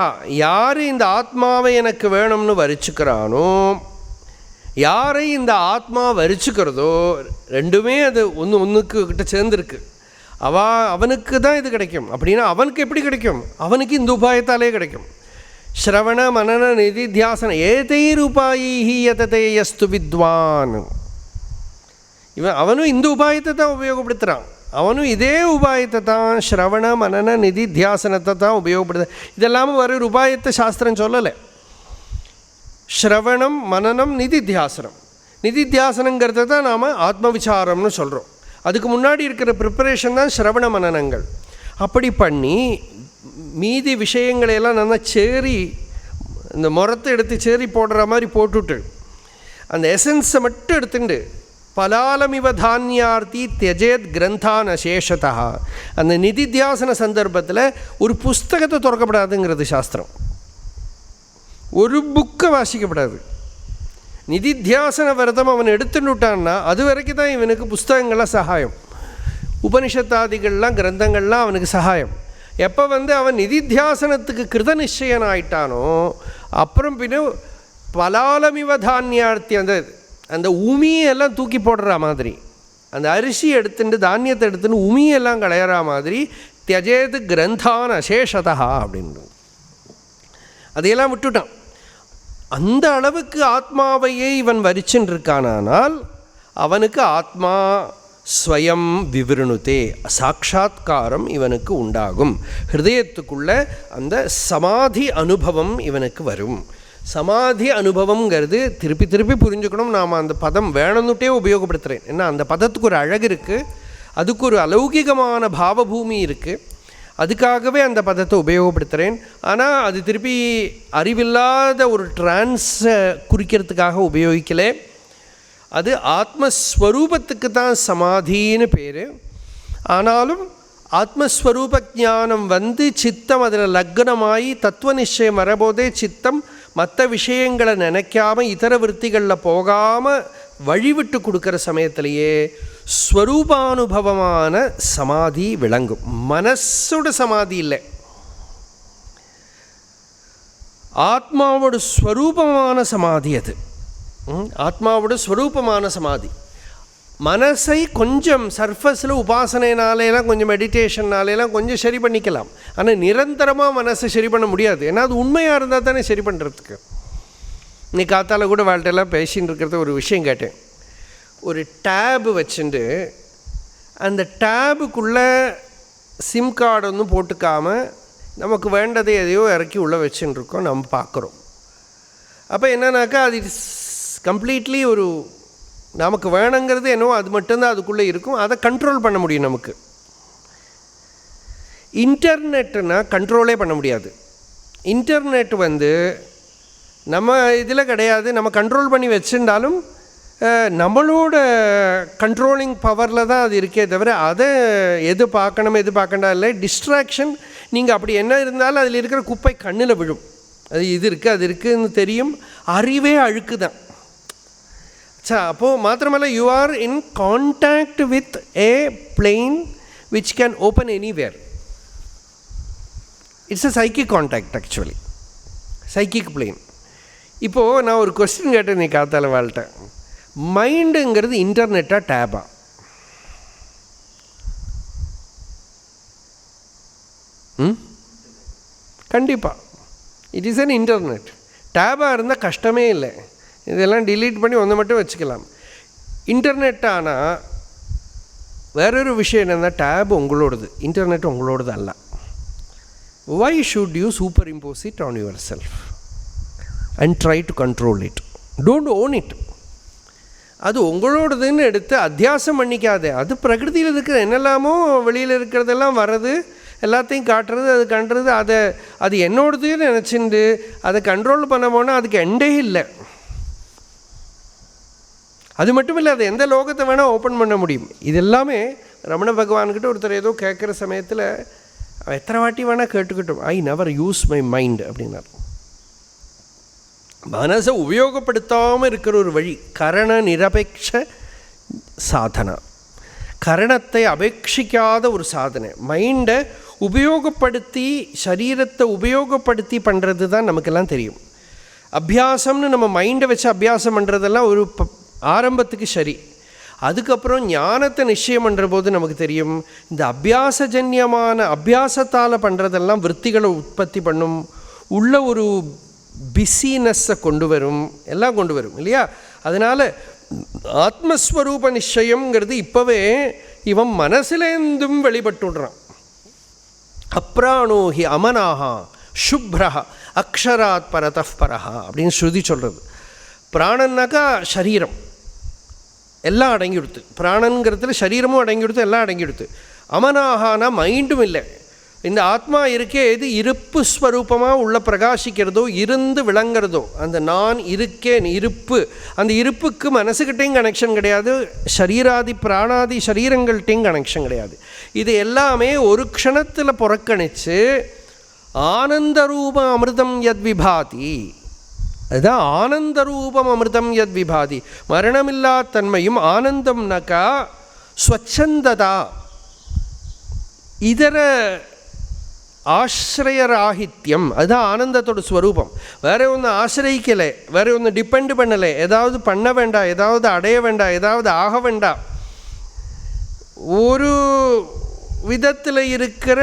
யார் இந்த ஆத்மாவை எனக்கு வேணும்னு வரிச்சுக்கிறானோ, யாரை இந்த ஆத்மா வரிச்சுக்கிறதோ, ரெண்டுமே அது ஒன்றுக்கு கிட்ட சேர்ந்துருக்கு, அவனுக்கு தான் இது கிடைக்கும். அப்படின்னா அவனுக்கு எப்படி கிடைக்கும்? அவனுக்கு இந்த உபாயத்தாலே கிடைக்கும். ஸ்ரவண மனன நிதித்தியாசன ஏதைருபாயி யததே யஸ்து வித்வான். அவனும் இந்த உபாயத்தை தான் உபயோகப்படுத்துகிறான், அவனும் இதே உபாயத்தை தான் ஸ்ரவண மனன நிதித்தியாசனத்தை தான் உபயோகப்படுத்த. இதெல்லாமல் ஒரு உபாயத்தை சாஸ்திரம் சொல்லலை. ஸ்ரவணம் மனனம் நிதித்தியாசனம், நிதித்தியாசனங்கிறத தான் நாம் ஆத்ம விசாரம்னு சொல்கிறோம். அதுக்கு முன்னாடி இருக்கிற ப்ரிப்பரேஷன் தான் ஸ்ரவண மனனங்கள். அப்படி பண்ணி மீதி விஷயங்களையெல்லாம் நல்லா சேரி, இந்த முரத்தை எடுத்து சேரி போடுற மாதிரி போட்டுட்டு அந்த எசன்ஸை மட்டும் எடுத்துட்டு பலாலமிவ தானியார்த்தி தியஜேத் கிரந்தான் அசேஷதா. அந்த நிதித்தியாசன சந்தர்ப்பத்தில் ஒரு புஸ்தகத்தை திறக்கப்படாதுங்கிறது சாஸ்திரம், ஒரு புக்கை வாசிக்கப்படாது. நிதித்தியாசன விரதம் அவன் எடுத்துட்டான்னா அது வரைக்கும் தான் இவனுக்கு புஸ்தகங்கள்லாம் சகாயம், உபனிஷத்தாதிகள்லாம் கிரந்தங்கள்லாம் அவனுக்கு சகாயம். எப்போ அவன் நிதித்தியாசனத்துக்கு கிருத நிச்சயன் ஆயிட்டானோ அப்புறம் பின்ன பலாலமிவ தானியார்த்தி, அந்த உமியெல்லாம் தூக்கி போடுற மாதிரி, அந்த அரிசி எடுத்துட்டு தானியத்தை எடுத்துன்னு உமியெல்லாம் களையிற மாதிரி தியஜேது கிரந்தான் அசேஷதா அப்படின்னு அதையெல்லாம் விட்டுட்டான். அந்த அளவுக்கு ஆத்மாவையே இவன் வரிச்சுன்னு இருக்கானால் அவனுக்கு ஆத்மா ஸ்வயம் விவருணுதே, சாட்சாத்காரம் இவனுக்கு உண்டாகும். ஹிருதயத்துக்குள்ள அந்த சமாதி அனுபவம் இவனுக்கு வரும். சமாதி அனுபவங்கிறது திருப்பி திருப்பி புரிஞ்சுக்கணும். நாம் அந்த பதம் வேணும்னுட்டே உபயோகப்படுத்துகிறேன். ஏன்னா அந்த பதத்துக்கு ஒரு அழகு இருக்குது, அதுக்கு ஒரு அலௌகிகமான பாவபூமி இருக்குது, அதுக்காகவே அந்த பதத்தை உபயோகப்படுத்துகிறேன். ஆனால் அது திருப்பி அறிவில்லாத ஒரு டிரான்ஸை குறிக்கிறதுக்காக உபயோகிக்கலை. அது ஆத்மஸ்வரூபத்துக்கு தான் சமாதின்னு பேர். ஆனாலும் ஆத்மஸ்வரூப ஞானம் சித்தம் அதில் லக்னமாகி தத்துவ நிச்சயம் வரபோதே சித்தம் மற்ற விஷயங்களை நினைக்காமல் இதர விற்த்திகளில் போகாமல் வழிவிட்டு கொடுக்குற சமயத்திலேயே ஸ்வரூபானுபவமான சமாதி விளங்கும். மனசோட சமாதி இல்லை, ஆத்மாவோட ஸ்வரூபமான சமாதி. அது ஆத்மாவோட ஸ்வரூபமான சமாதி. மனசை கொஞ்சம் சர்ஃபஸில் உபாசனைனாலேலாம் கொஞ்சம் மெடிடேஷன்னாலேலாம் கொஞ்சம் சரி பண்ணிக்கலாம். ஆனால் நிரந்தரமாக மனசை சரி பண்ண முடியாது. ஏன்னா அது உண்மையாக இருந்தால் தானே சரி பண்ணுறதுக்கு. இன்னைக்கு காத்தால கூட வாழ்க்கையெல்லாம் பேசின்னு இருக்கிறத ஒரு விஷயம் கேட்டேன். ஒரு டேபு வச்சுட்டு அந்த டேபுக்குள்ளே சிம் கார்டு ஒன்றும் போட்டுக்காமல் நமக்கு வேண்டதை எதையோ இறக்கி உள்ளே வச்சுன்னு இருக்கோம், நம்ம பார்க்குறோம். அப்போ என்னன்னாக்கா அது கம்ப்ளீட்லி ஒரு நமக்கு வேணுங்கிறது என்னவோ அது மட்டும்தான் அதுக்குள்ளே இருக்கும், அதை கண்ட்ரோல் பண்ண முடியும். நமக்கு இன்டர்நெட்டுனா கண்ட்ரோலே பண்ண முடியாது. இன்டர்நெட் நம்ம இதில் கிடையாது, நம்ம கண்ட்ரோல் பண்ணி வச்சுருந்தாலும் நம்மளோட கண்ட்ரோலிங் பவரில் தான் அது இருக்கே தவிர அதை எது பார்க்கணும் எது பார்க்கண்டா இல்லை. டிஸ்ட்ராக்ஷன், நீங்கள் அப்படி என்ன இருந்தாலும் அதில் இருக்கிற குப்பை கண்ணில் விழும். அது இது இருக்குது அது இருக்குதுன்னு தெரியும், அறிவே அழுக்கு தான். அப்போது மாத்திரமல்ல, you are in contact with A plane which can open anywhere. It's a psychic contact, actually psychic plane. இப்போது நான் ஒரு கொஸ்டின் கேட்டேன் நீ காத்தால வாழ்கிட்ட, மைண்டுங்கிறது இன்டர்நெட்டா டேபா? கண்டிப்பாக இட் இஸ் அன் இன்டர்நெட். டேபாக இருந்தால் கஷ்டமே இல்லை, இதெல்லாம் டிலீட் பண்ணி ஒன்று மட்டும் வச்சுக்கலாம். இன்டர்நெட் ஆனால் வேறொரு விஷயம் என்னென்னா, டேப் உங்களோடது, இன்டர்நெட் உங்களோடது அல்ல. Why should you superimpose it on yourself and try to control it? Don't own it. அது உங்களோடதுன்னு எடுத்து அத்தியாசம் பண்ணிக்காது. அது பிரகிருதியில் இருக்கிற என்னெல்லாமோ வெளியில் இருக்கிறதெல்லாம் வர்றது, எல்லாத்தையும் காட்டுறது, அது கண்டுறது, அது என்னோடதுன்னு நினச்சிண்டு அதை கண்ட்ரோல் பண்ண போனால் அதுக்கு எண்டே இல்லை. அது மட்டும் இல்லை, அது எந்த லோகத்தை வேணால் ஓப்பன் பண்ண முடியும். இது எல்லாமே ரமண பகவான்கிட்ட ஒருத்தர் ஏதோ கேட்குற சமயத்தில் எத்தனை வாட்டி வேணால் கேட்டுக்கிட்டோம், I never use my mind அப்படின்னார். மனசை உபயோகப்படுத்தாமல் இருக்கிற ஒரு வழி கரண நிரபேட்ச சாதனா, கரணத்தை அபேட்சிக்காத ஒரு சாதனை. மைண்டை உபயோகப்படுத்தி, சரீரத்தை உபயோகப்படுத்தி பண்ணுறது தான் நமக்கெல்லாம் தெரியும். அபியாசம்னு நம்ம மைண்டை வச்சு அபியாசம் பண்ணுறதெல்லாம் ஒரு ஆரம்பத்துக்கு சரி. அதுக்கப்புறம் ஞானத்தை நிச்சயம் பண்ணுற போது நமக்கு தெரியும், இந்த அபியாசஜன்யமான அபியாசத்தால் பண்ணுறதெல்லாம் விற்த்திகளை உற்பத்தி பண்ணும், உள்ள ஒரு பிஸினஸ்ஸை கொண்டு வரும், எல்லாம் கொண்டு வரும் இல்லையா. அதனால் ஆத்மஸ்வரூப நிச்சயங்கிறது இப்போவே இவன் மனசுலேருந்தும் வெளிப்பட்டுடுறான். அப்ராணோஹி அமனாஹா சுப்ரஹா அக்ஷராத் பரதஃப் பரஹா அப்படின்னு ஸ்ருதி சொல்கிறது. பிராணன்னாக்கா சரீரம் எல்லாம் அடங்கிடுத்து, பிராணங்கிறதுல சரீரமும் அடங்கிடுத்து, எல்லாம் அடங்கிடுத்து. அமனாகானா மைண்டும் இல்லை. இந்த ஆத்மா இருக்கே, எது இருப்பு ஸ்வரூபமாக உள்ள பிரகாசிக்கிறதோ, இருந்து விளங்கிறதோ, அந்த நான் இருக்கேன் இருப்பு, அந்த இருப்புக்கு மனசுக்கிட்டையும் கனெக்ஷன் கிடையாது, சரீராதி பிராணாதி சரீரங்கள்கிட்டையும் கனெக்ஷன் கிடையாது. இது எல்லாமே ஒரு க்ஷணத்தில் புறக்கணித்து ஆனந்த ரூப அமிர்தம் யத் விபாதி, அதுதான் ஆனந்த ரூபம் அமிர்தம் யத் விபாதி. மரணமில்லா தன்மையும் ஆனந்தம்னாக்கா ஸ்வச்சந்ததா, இதர ஆசிரியராகித்யம், அதுதான் ஆனந்தத்தோட ஸ்வரூபம். வேறு ஒன்று ஆசிரியிக்கலை, வேறு ஒன்று டிபெண்ட் பண்ணலை, ஏதாவது பண்ண வேண்டாம், ஏதாவது அடைய வேண்டாம், ஏதாவது ஆக வேண்டாம். ஒரு விதத்தில் இருக்கிற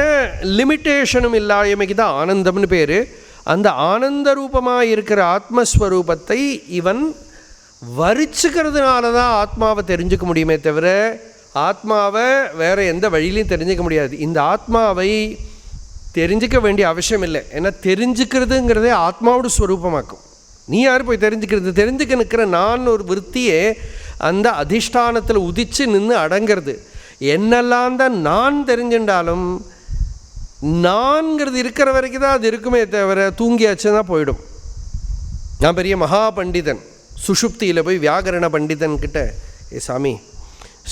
லிமிட்டேஷனும் இல்லாமைக்கு தான் ஆனந்தம்னு பேர். அந்த ஆனந்த ரூபமாக இருக்கிற ஆத்மஸ்வரூபத்தை இவன் வரிச்சுக்கிறதுனால தான் ஆத்மாவை தெரிஞ்சுக்க முடியுமே தவிர ஆத்மாவை வேறு எந்த வழியிலையும் தெரிஞ்சிக்க முடியாது. இந்த ஆத்மாவை தெரிஞ்சிக்க வேண்டிய அவசியம் இல்லை. ஏன்னா தெரிஞ்சுக்கிறதுங்கிறதே ஆத்மாவோட ஸ்வரூபமாக்கும். நீ யார் போய் தெரிஞ்சுக்கிறது? தெரிஞ்சுக்க நிற்கிற நான் ஒரு விற்த்தியே அந்த அதிஷ்டானத்தில் உதித்து நின்று அடங்கிறது. என்னெல்லாம் தான் நான் தெரிஞ்சுட்டாலும் நான்கிறது இருக்கிற வரைக்கும் தான் அது இருக்குமே தவிர தூங்கியாச்சு தான் போயிடும். நான் பெரிய மகா பண்டிதன், சுஷுப்தியில் போய் வியாகரண பண்டிதன்கிட்ட, ஏ சாமி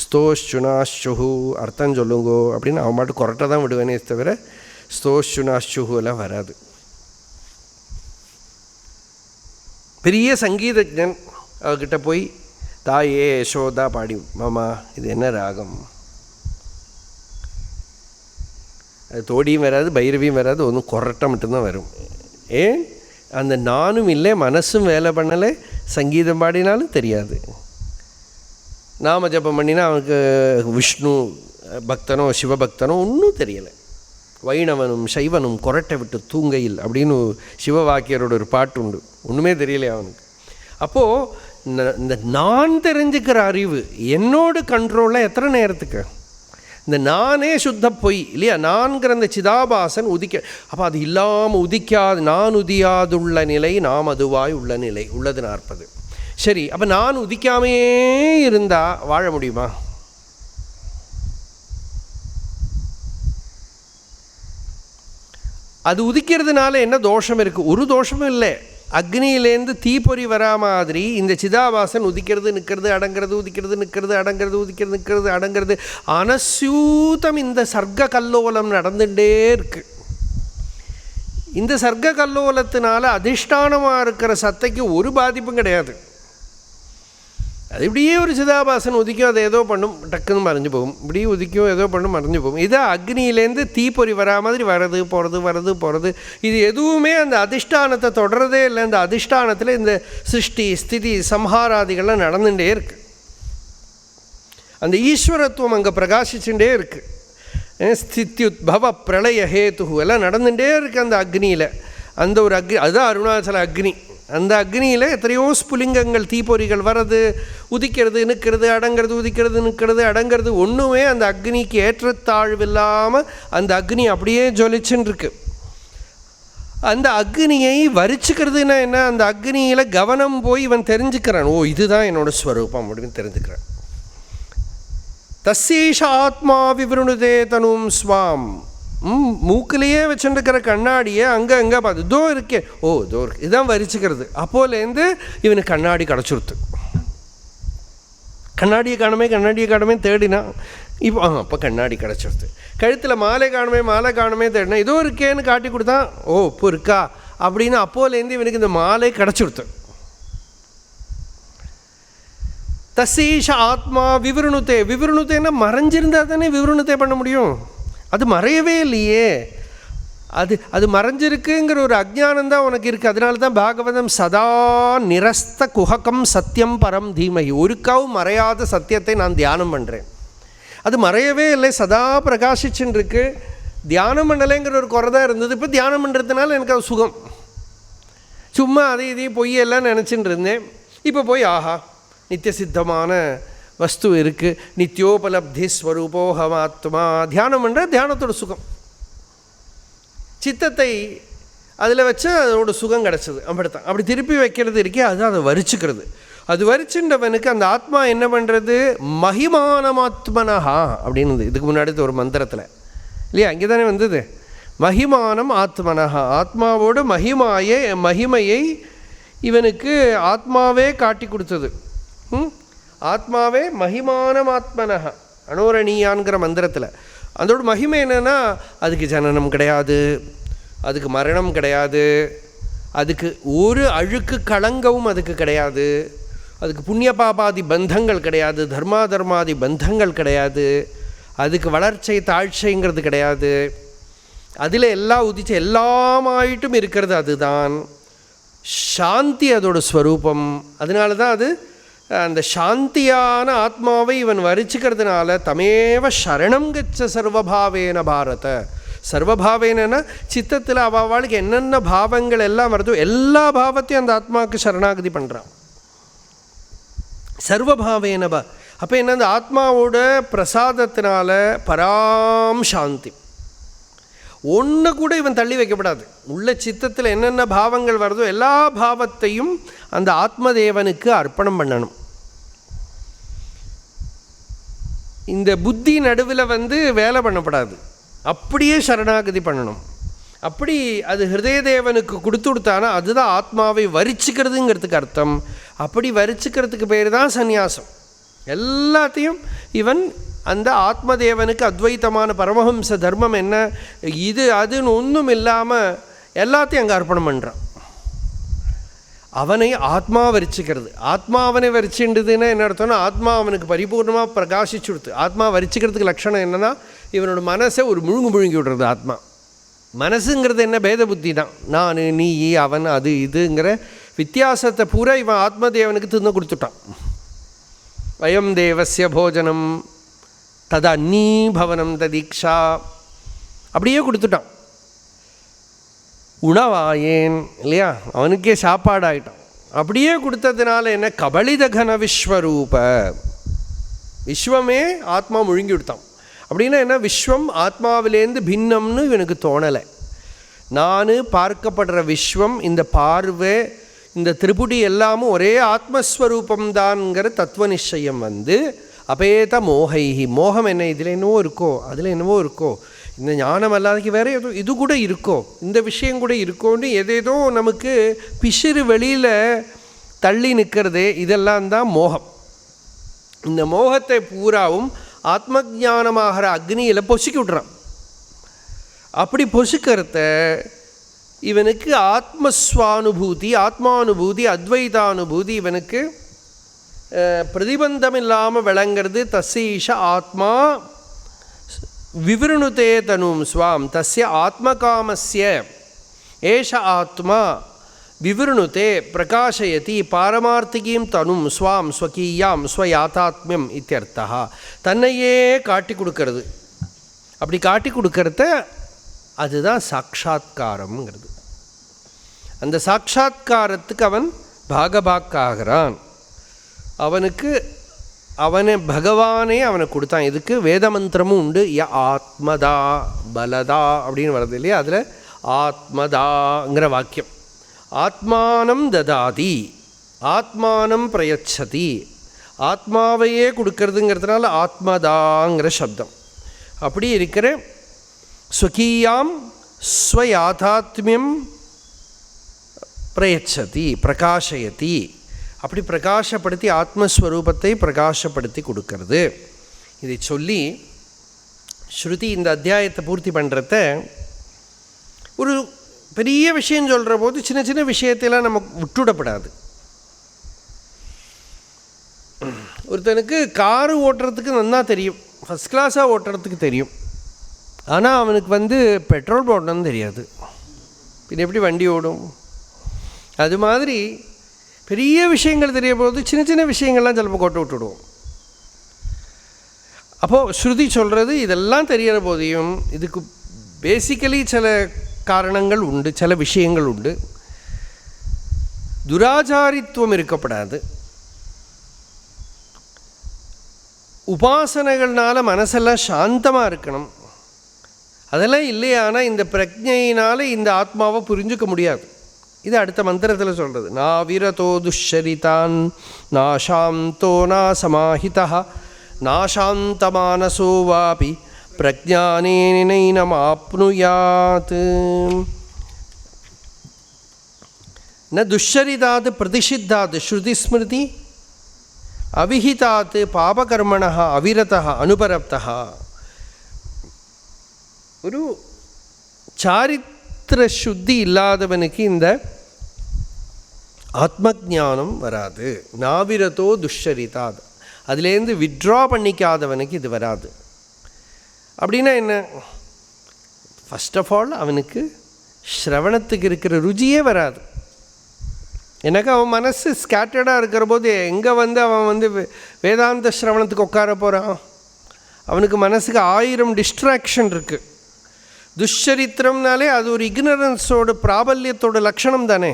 ஸ்தோஷுனாஷுஹு அர்த்தம் சொல்லுங்கோ அப்படின்னு அவன் மாட்டு கொரட்டை தான் விடுவேனே தவிர ஸ்தோஷுனாஷுஹு எல்லாம் வராது. பெரிய சங்கீதஜன் அவகிட்ட போய் தாயே யசோதா பாடி, மாமா இது என்ன ராகம்? அது தோடியும் வராது, பைரவியும் வராது, ஒன்றும் கொரட்டை மட்டும்தான் வரும். ஏன்? அந்த நானும் இல்லை, மனசும் வேலை பண்ணலை, சங்கீதம் பாடினாலும் தெரியாது. நாம ஜபம் பண்ணினா அவனுக்கு விஷ்ணு பக்தனோ சிவபக்தனோ ஒன்றும் தெரியலை. வைணவனும் சைவனும் கொரட்டை விட்டு தூங்கையில் அப்படின்னு சிவவாக்கியரோட ஒரு பாட்டு உண்டு, ஒன்றுமே தெரியலையே அவனுக்கு. அப்போது இந்த நான் தெரிஞ்சுக்கிற அறிவு என்னோட கண்ட்ரோலில் எத்தனை நேரத்துக்கு? இந்த நானே சுத்த பொய் இல்லையா? நான்கிற அந்த சிதாபாசன் உதிக்க. அப்போ அது இல்லாமல் உதிக்காது, நான் உதியாதுள்ள நிலை நாம் அதுவாய் உள்ள நிலை உள்ளது 40. சரி, அப்போ நான் உதிக்காமையே இருந்தால் வாழ முடியுமா? அது உதிக்கிறதுனால என்ன தோஷம் இருக்குது? ஒரு தோஷமும் இல்லை. அக்னியிலேருந்து தீப்பொறி வரா மாதிரி இந்த சிதாபாசன் உதிக்கிறது நிற்கிறது அடங்கிறது, உதிக்கிறது நிற்கிறது அடங்கிறது, உதிக்கிறது நிற்கிறது அடங்கிறது, அனசூதம் இந்த சர்க்க கல்லோலம் நடந்துகிட்டே இருக்கு. இந்த சர்க்க கல்லோலத்தினால அதிஷ்டானமாக இருக்கிற சத்தைக்கு ஒரு பாதிப்பும் கிடையாது. அது இப்படியே ஒரு சிதாபாசன் உதிக்கும், அது ஏதோ பண்ணும், டக்குன்னு மறைஞ்சு போகும். இப்படியே உதிக்கும், ஏதோ பண்ணும், மறைஞ்சு போகும். இதை அக்னியிலேருந்து தீப்பொறி வரா மாதிரி வரது போகிறது. இது எதுவுமே அந்த அதிஷ்டானத்தை தொடரதே இல்லை. அந்த அதிஷ்டானத்தில் இந்த சிருஷ்டி ஸ்திதி சம்ஹாராதிகள்லாம் நடந்துகிட்டே இருக்குது. அந்த ஈஸ்வரத்துவம் அங்கே பிரகாசிச்சுட்டே இருக்குது. ஸ்தித்யுத்பவ பிரளய ஹேத்து எல்லாம் நடந்துகிட்டே இருக்குது அந்த அக்னியில். அந்த ஒரு அதுதான் அருணாச்சல அக்னி. அந்த அக்னியில் எத்தனையோ ஸ்புலிங்கங்கள் தீப்பொறிகள் வர்றது, உதிக்கிறது நிற்கிறது அடங்கிறது, உதிக்கிறது நிற்கிறது அடங்கிறது. ஒன்றுமே அந்த அக்னிக்கு ஏற்றத்தாழ்வு இல்லாமல் அந்த அக்னி அப்படியே ஜொலிச்சுன்னு இருக்கு. அந்த அக்னியை வரிச்சுக்கிறதுனா என்ன? அந்த அக்னியில் கவனம் போய் இவன் தெரிஞ்சுக்கிறான், ஓ இதுதான் என்னோட ஸ்வரூபம் அப்படின்னு தெரிஞ்சுக்கிறான். தஸ்ஸீஷ ஆத்மா விவருணுதே தனும் ஸ்வாம். மூக்கிலேயே வச்சுருக்கிற கண்ணாடியை அங்கே பார்த்து இதோ இருக்கே, ஓ இதோ இருக்கு, இதுதான் வரிச்சுக்கிறது. அப்போலேருந்து இவனுக்கு கண்ணாடி கிடச்சிருத்து. கண்ணாடியை காணுமே தேடினா இப்போ கண்ணாடி கிடச்சிருது. கழுத்தில் மாலை காணுமே தேடினா இதோ இருக்கேன்னு காட்டி கொடுத்தான், ஓ இப்போ இருக்கா அப்படின்னு அப்போலேருந்து இவனுக்கு இந்த மாலை கிடச்சிருத்து. தஸ்ஸீஷ ஆத்மா விவருணுத்தேன்னா மறைஞ்சிருந்தால் தானே விவருணுத்தே பண்ண முடியும். அது மறையவே இல்லையே. அது மறைஞ்சிருக்குங்கிற ஒரு அஜ்ஞானந்தான் உனக்கு இருக்குது. அதனால தான் பாகவதம் சதா நிரஸ்த குஹகம் சத்தியம் பரம் தீமகி. ஒருக்காவும் மறையாத சத்தியத்தை நான் தியானம் பண்ணுறேன். அது மறையவே இல்லை, சதா பிரகாசிச்சுன்னு இருக்கு. தியானம் பண்ணலைங்கிற ஒரு குறை தான் இருந்தது. இப்போ தியானம் பண்ணுறதுனால எனக்கு அது சுகம். சும்மா இதையும் பொய்யெல்லாம் நினச்சின்னு இருந்தேன். இப்போ போய் ஆஹா நித்திய சித்தமான வஸ்து இருக்குது, நித்யோபலப்தி ஸ்வரூபோஹமாத்மா. தியானம் பண்ணுற தியானத்தோட சுகம், சித்தத்தை அதில் வச்சு அதோட சுகம் கிடச்சிது. அப்படித்தான். அப்படி திருப்பி வைக்கிறது இருக்கே, அதுதான் அதை வரிச்சுக்கிறது. அது வரிச்சுன்றவனுக்கு அந்த ஆத்மா என்ன பண்ணுறது? மகிமானமாத்மனஹா அப்படின்னு இதுக்கு முன்னாடி ஒரு மந்திரத்தில் இல்லையா, அங்கே தானே வந்தது. மகிமானம் ஆத்மனஹா, ஆத்மாவோட மகிமையை இவனுக்கு ஆத்மாவே காட்டி கொடுத்தது. ஆத்மாவே மகிமானம் ஆத்மனஹ அனோரணீயான்கிற மந்திரத்தில். அதோட மகிமை என்னென்னா, அதுக்கு ஜனனம் கிடையாது, அதுக்கு மரணம் கிடையாது, அதுக்கு ஒரு அழுக்கு களங்கவும் அதுக்கு கிடையாது, அதுக்கு புண்ணிய பாபாதி பந்தங்கள் கிடையாது, தர்மாதி பந்தங்கள் கிடையாது, அதுக்கு வளர்ச்சை தாழ்ச்சைங்கிறது கிடையாது. அதில் எல்லாம் உதிச்சு எல்லாமாயிட்டும் இருக்கிறது அதுதான். சாந்தி அதோட ஸ்வரூபம். அதனால தான் அது அந்த சாந்தியான ஆத்மாவை இவன் வரிச்சுக்கிறதுனால தமேவ சரணம் கச்ச சர்வபாவேன பாரத. சர்வபாவேனா சித்தத்தில் அவளுக்கு என்னென்ன பாவங்கள் எல்லாம் வருதோ எல்லா பாவத்தையும் அந்த ஆத்மாவுக்கு சரணாகதி பண்ணுறான். சர்வபாவேனபா. அப்போ என்ன, அந்த ஆத்மாவோட பிரசாதத்தினால பராம் சாந்தி. ஒன்று கூட இவன் தள்ளி வைக்கப்படாது. உள்ள சித்தத்தில் என்னென்ன பாவங்கள் வருதோ எல்லா பாவத்தையும் அந்த ஆத்மதேவனுக்கு அர்ப்பணம் பண்ணணும். இந்த புத்தி நடுவில் வேலை பண்ணப்படாது, அப்படியே சரணாகதி பண்ணணும். அப்படி அது ஹிருதயதேவனுக்கு கொடுத்தானா அதுதான் ஆத்மாவை வரிச்சுக்கிறதுங்கிறதுக்கு அர்த்தம். அப்படி வரிச்சுக்கிறதுக்கு பேர் தான் சந்நியாசம். எல்லாத்தையும் இவன் அந்த ஆத்மதேவனுக்கு அத்வைத்தமான பரமஹம்ச தர்மம் என்ன, இது அதுன்னு ஒன்றும் இல்லாமல் எல்லாத்தையும் அங்கே அர்ப்பணம் பண்ணுறான். அவனை ஆத்மா வரிச்சுக்கிறது. ஆத்மா அவனை வரிச்சுன்றதுன்னா என்ன அர்த்தம்னா, ஆத்மா அவனுக்கு பரிபூர்ணமாக பிரகாசிச்சுடுது. ஆத்மா வரிச்சுக்கிறதுக்கு லட்சணம் என்னென்னா, இவனோட மனசை ஒரு முழுங்கி விடுறது. ஆத்மா மனசுங்கிறது என்ன, பேத புத்தி தான். நான் நீ அவன் அது இதுங்கிற வித்தியாசத்தை பூரா இவன் ஆத்மதேவனுக்கு தின்னு கொடுத்துட்டான். வயம் தேவஸ்ய போஜனம் ததா நீ பவனம் ததீக்ஷா அப்படியே கொடுத்துட்டான். உணவாயேன் இல்லையா, அவனுக்கே சாப்பாடாயிட்டான். அப்படியே கொடுத்ததுனால என்ன, கபலித கன விஸ்வரூப, விஸ்வமே ஆத்மா முழுங்கி விடுத்தான். அப்படின்னா என்ன, விஸ்வம் ஆத்மாவிலேருந்து பின்னம்னு இவனுக்கு தோணலை. நான் பார்க்கப்படுற விஸ்வம், இந்த பார்வை, இந்த திரிபுடி எல்லாமும் ஒரே ஆத்மஸ்வரூபம்தான்ங்கிற தத்துவ நிச்சயம் அபேத மோகைஹி, மோகம் என்ன, இதில் என்னவோ இருக்கோ, அதில் என்னவோ இருக்கோ, இந்த ஞானம் அல்லாதக்கு வேறு ஏதோ இது கூட இருக்கோ, இந்த விஷயம் கூட இருக்கோன்னு எதேதோ நமக்கு பிசிறு வெளியில் தள்ளி நிற்கிறது, இதெல்லாம் தான் மோகம். இந்த மோகத்தை பூராவும் ஆத்ம ஞானமாகிற அக்னியில் பொசுக்கி விட்றான். அப்படி பொசுக்கிறத இவனுக்கு ஆத்மஸ்வானுபூதி, ஆத்மானுபூதி, அத்வைதானுபூதி இவனுக்கு பிரதிபந்தம் இல்லாமல் விளங்கிறது. தஸ்ஸீஷ ஆத்மா விவருணுதே தனும் ஸ்வாம் தஸ்ய ஆத்மகாமஸ்ய ஏஷ ஆத்மா விவருணுதே பிரகாசயதி பாரமார்த்திகீம் தனும் ஸ்வாம் ஸ்வகீயாம் ஸ்வயாதாத்மியம் இத்தியர்த்தா. தன்னையே காட்டி கொடுக்கறது. அப்படி காட்டி கொடுக்கறத அதுதான் சாட்சாத்காரம்ங்கிறது. அந்த சாட்சாத்காரத்துக்கு அவன் பாகபாக்காகிறான். அவனுக்கு அவனை பகவானே அவனை கொடுத்தான். இதுக்கு வேத மந்திரமும் உண்டு. ஆத்மதா பலதா அப்படின்னு வருது இல்லையா, அதில் ஆத்மதாங்கிற வாக்கியம். ஆத்மானம் ததாதி, ஆத்மானம் பிரயச்சதி, ஆத்மாவையே கொடுக்கறதுங்கிறதுனால ஆத்மதாங்கிற சப்தம். அப்படி இருக்கிற ஸ்வகீயாம் ஸ்வயாதாத்மியம் பிரயச்சதி பிரகாசயதி, அப்படி பிரகாசப்படுத்தி ஆத்மஸ்வரூபத்தை பிரகாசப்படுத்தி கொடுக்கறது. இதை சொல்லி ஸ்ருதி இந்த அத்தியாயத்தை பூர்த்தி பண்ணுறத ஒரு பெரிய விஷயம் சொல்கிற போது சின்ன சின்ன விஷயத்தெல்லாம் நமக்கு விட்டுவிடப்படாது. ஒருத்தனுக்கு காரு ஓட்டுறதுக்கு நல்லா தெரியும், ஃபஸ்ட் கிளாஸாக ஓட்டுறதுக்கு தெரியும். ஆனால் அவனுக்கு பெட்ரோல் போடணும்னு தெரியாது. பின்ன எப்படி வண்டி ஓடும்? அது மாதிரி பெரிய விஷயங்கள் தெரிய போது சின்ன சின்ன விஷயங்கள்லாம் சிலப்போ கொட்ட விட்டுடுவோம். அப்போது ஸ்ருதி சொல்கிறது இதெல்லாம் தெரிகிற போதையும் இதுக்கு பேசிக்கலி சில காரணங்கள் உண்டு, சில விஷயங்கள் உண்டு. துராச்சாரித்துவம் இருக்கப்படாது. உபாசனைகள்னால மனசெல்லாம் சாந்தமாக இருக்கணும். அதெல்லாம் இல்லையானா இந்த பிரஜையினால் இந்த ஆத்மாவை புரிஞ்சுக்க முடியாது. இது அடுத்த மந்திரத்தில் சொல்கிறது. நாவிரதோ துஷரிதான் நாசாந்தோ நாசமாஹிதா நாசாந்தமானசோ வாபி பிரஜானேனைனமாப்னுயாத். ந துஷரிதாத் பிரதிஷித்தாத் ஸ்ருதிஸ்மிருதி அவிஹிதாத் பாபகர்மண அவிரதா அனுபரப்தா. ஒரு சாரித்திர சுத்தி இல்லாதவனுக்கு இந்த ஆத்ம ஞானம் வராது. நாவிரதோ துஷரிதாத், அதுலேருந்து வித்ட்ரா பண்ணிக்காதவனுக்கு இது வராது. அப்படின்னா என்ன? ஃபஸ்ட் ஆஃப் ஆல் அவனுக்கு ஸ்ரவணத்துக்கு இருக்கிற ருச்சியே வராது. எனக்கு அவன் மனசு ஸ்கேட்டர்டாக இருக்கிற போது எங்கே அவன் வேதாந்த ஸ்ரவணத்துக்கு உட்கார போகிறான்? அவனுக்கு மனசுக்கு 1000 டிஸ்ட்ராக்ஷன் இருக்குது. துஷ்சரித்திரம்னாலே அது ஒரு இக்னரன்ஸோட பிராபல்யத்தோட லட்சணம் தானே.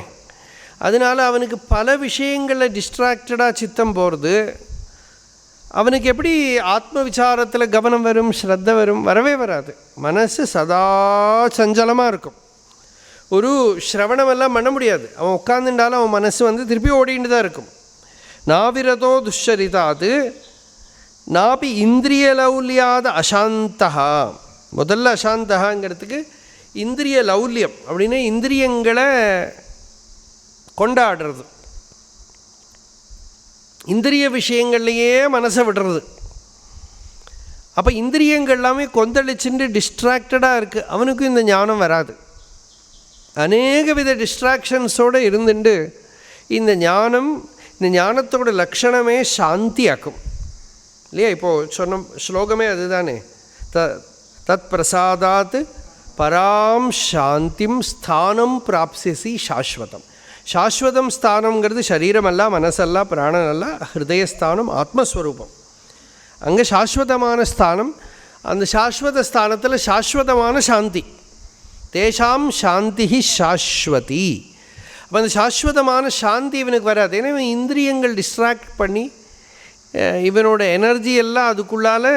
அதனால் அவனுக்கு பல விஷயங்களில் டிஸ்ட்ராக்டடாக சித்தம் போகிறது. அவனுக்கு எப்படி ஆத்ம விசாரத்தில் கவனம் வரும், ஸ்ரத்த வரும்? வரவே வராது. மனசு சதா சஞ்சலமாக இருக்கும். ஒரு ஸ்ரவணமெல்லாம் பண்ண முடியாது. அவன் உட்காந்துட்டாலும் அவன் மனசு திருப்பி ஓடிட்டு தான் இருக்கும். நாவிரதோ துஷரிதாது நாபி இந்திரிய லௌல்யாத அசாந்தா. முதல்ல அசாந்தகாங்கிறதுக்கு இந்திரிய லௌல்யம் அப்படின்னு இந்திரியங்களை கொண்டாடுறது, இந்திரிய விஷயங்கள்லையே மனசை விடுறது. அப்போ இந்திரியங்கள் எல்லாமே கொந்தளிச்சுட்டு டிஸ்ட்ராக்டடாக இருக்குது. அவனுக்கும் இந்த ஞானம் வராது. அநேக வித டிஸ்ட்ராக்ஷன்ஸோடு இருந்துட்டு இந்த ஞானத்தோட லக்ஷணமே சாந்தியாக்கும் இல்லையா? இப்போது சொன்ன ஸ்லோகமே அதுதானே. தத் பிரசாதாத் பராம் சாந்திம் ஸ்தானம் பிராப்சியசி சாஸ்வதம். சாஸ்வதம் ஸ்தானங்கிறது சரீரமல்ல, மனசல்ல, பிராணனல்ல, ஹிருதயஸ்தானம், ஆத்மஸ்வரூபம். அங்கே சாஸ்வதமான ஸ்தானம். அந்த சாஸ்வத ஸ்தானத்தில் சாஸ்வதமான சாந்தி. தேஷாம் சாந்தி சாஸ்வதி. அப்போ அந்த சாஸ்வதமான சாந்தி இவனுக்கு வராது. ஏன்னா இவன் இந்திரியங்கள் டிஸ்ட்ராக்ட் பண்ணி இவனோட எனர்ஜி எல்லாம் அதுக்குள்ளால்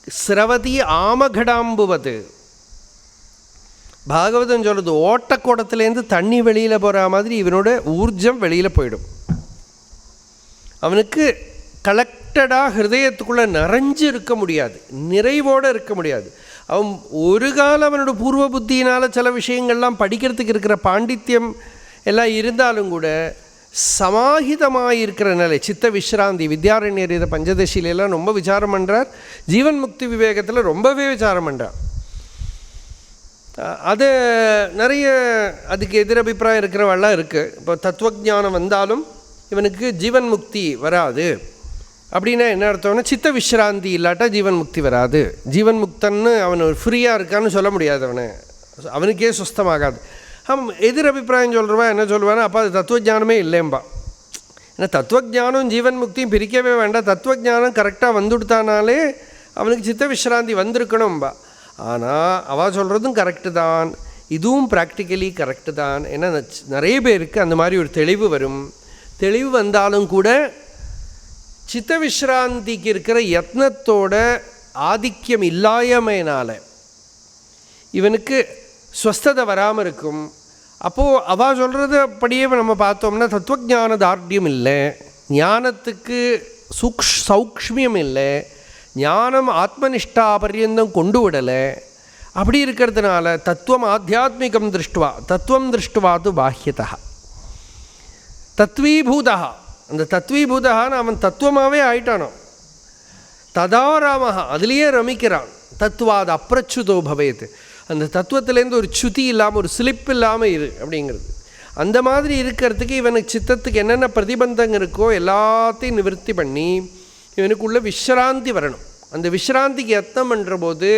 ஸ்ரவதி ஆமகடாம்புவது. பாகவதம் சொல்கிறது ஓட்டக்கூடத்துலேருந்து தண்ணி வெளியில் போகிற மாதிரி இவனோட ஊர்ஜம் வெளியில் போயிடும். அவனுக்கு கலெக்டடாக ஹிருதயத்துக்குள்ளே நிறைஞ்சு இருக்க முடியாது, நிறைவோடு இருக்க முடியாது. அவன் ஒரு காலம் அவனோட பூர்வ புத்தியினால் சில விஷயங்கள்லாம் படிக்கிறதுக்கு இருக்கிற பாண்டித்யம் எல்லாம் இருந்தாலும் கூட சமாஹிதமாக இருக்கிற நிலை, சித்த விஸ்ராந்தி. வித்யாரண்யர் இதை பஞ்சதசியிலெல்லாம் ரொம்ப விசாரம் பண்ணுறார். ஜீவன் முக்தி விவேகத்தில் ரொம்பவே விசாரம் பண்ணுறார். அது நிறைய அதுக்கு எதிரபிப்பிராயம் இருக்கிறவெல்லாம் இருக்குது. இப்போ தத்துவஜானம் வந்தாலும் இவனுக்கு ஜீவன் முக்தி வராது அப்படின்னா என்ன அர்த்தம்னா, சித்த விஸ்ராந்தி இல்லாட்டா ஜீவன் முக்தி வராது. ஜீவன் முக்தன்னு அவன் ஃப்ரீயாக இருக்கான்னு சொல்ல முடியாது, அவனுக்கே சுஸ்தமாகாது. எதிரபிப்பிராயம் சொல்கிறவா என்ன சொல்லுவானா, அப்போ அது தத்துவஜானமே இல்லைம்பா. ஏன்னா தத்துவஜானம் ஜீவன் முக்தியும் பிரிக்கவே வேண்டாம். தத்துவஜானம் கரெக்டாக வந்துவிட்டானாலே அவனுக்கு சித்த விஸ்ராந்தி வந்திருக்கணும்பா. ஆனால் அவள் சொல்கிறதும் கரெக்டு தான், இதுவும் ப்ராக்டிக்கலி கரெக்டு தான். ஏன்னா நிறைய பேருக்கு அந்த மாதிரி ஒரு தெளிவு வரும். தெளிவு வந்தாலும் கூட சித்த விஸ்ராந்திக்கு இருக்கிற யத்னத்தோட ஆதிக்கம் இல்லாயமையினால் இவனுக்கு ஸ்வஸ்ததை வராமல் இருக்கும். அப்போது அவள் சொல்கிறது அப்படியே நம்ம பார்த்தோம்னா தத்துவஜான தார்டியம் இல்லை, ஞானத்துக்கு சௌக்ஷ்மியம் இல்லை, ஞானம் ஆத்மனிஷ்டா பர்யந்தம் கொண்டு விடலை. அப்படி இருக்கிறதுனால தத்துவம் ஆத்தியாத்மிகம் திருஷ்டுவா, தத்துவம் திருஷ்டுவாது பாஹ்யதா தத்வீபூதா. அந்த தத்வீபூதான்னு அவன் தத்துவமாகவே ஆயிட்டானோ. ததா ராமஹா, அதுலேயே ரமிக்கிறான். தத்துவாது அப்ரச்சுதோ பவேத், அந்த தத்துவத்திலேருந்து ஒரு சுதி இல்லாமல் ஒரு ஸ்லிப் இல்லாமல் இரு அப்படிங்கிறது. அந்த மாதிரி இருக்கிறதுக்கு இவனுக்கு சித்தத்துக்கு என்னென்ன பிரதிபந்தங்க இருக்கோ எல்லாத்தையும் நிவர்த்தி பண்ணி இவனுக்குள்ளே விஸ்ராந்தி வரணும். அந்த விஸ்ராந்திக்கு யத்னம் பண்ணுற போது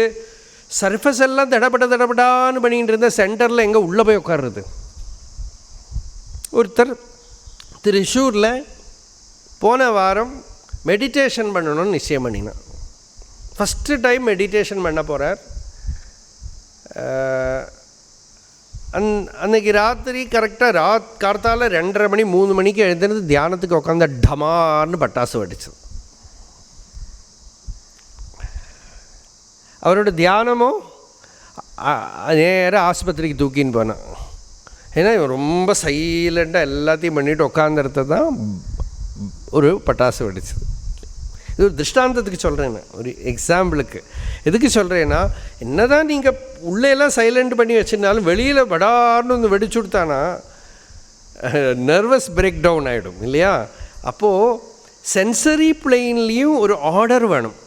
சர்ஃபஸ் எல்லாம் தடபடான்னு பண்ணிகிட்டு இருந்தால் சென்டரில் எங்கே உள்ளே போய் உட்கார்றது. ஒருத்தர் திருச்சூரில் போன வாரம் மெடிடேஷன் பண்ணணும்னு நிச்சயம் பண்ணினான். ஃபஸ்ட்டு டைம் மெடிடேஷன் பண்ண போகிறார். அன்றைக்கி ராத்திரி கரெக்டாக கார்த்தால 2:30 மணி 3 மணிக்கு எழுந்திருந்து தியானத்துக்கு உட்காந்த டமார்னு பட்டாசு வெடிச்சது. அவரோட தியானமும் நேராக ஆஸ்பத்திரிக்கு தூக்கின்னு போனான். ஏன்னா இவன் ரொம்ப சைலண்ட்டாக எல்லாத்தையும் பண்ணிவிட்டு உட்காந்துறது தான் ஒரு பட்டாசு வெடிச்சது. இது ஒரு திருஷ்டாந்தத்துக்கு சொல்கிறேன், ஒரு எக்ஸாம்பிளுக்கு. எதுக்கு சொல்கிறேன்னா, என்ன தான் நீங்கள் உள்ளேலாம் சைலண்ட் பண்ணி வச்சுருந்தாலும் வெளியில் படார்னு வந்து வெடிச்சு கொடுத்தானா நர்வஸ் பிரேக் டவுன் ஆகிடும் இல்லையா? அப்போது சென்சரி பிளெயின்லேயும் ஒரு ஆர்டர் வேணும்.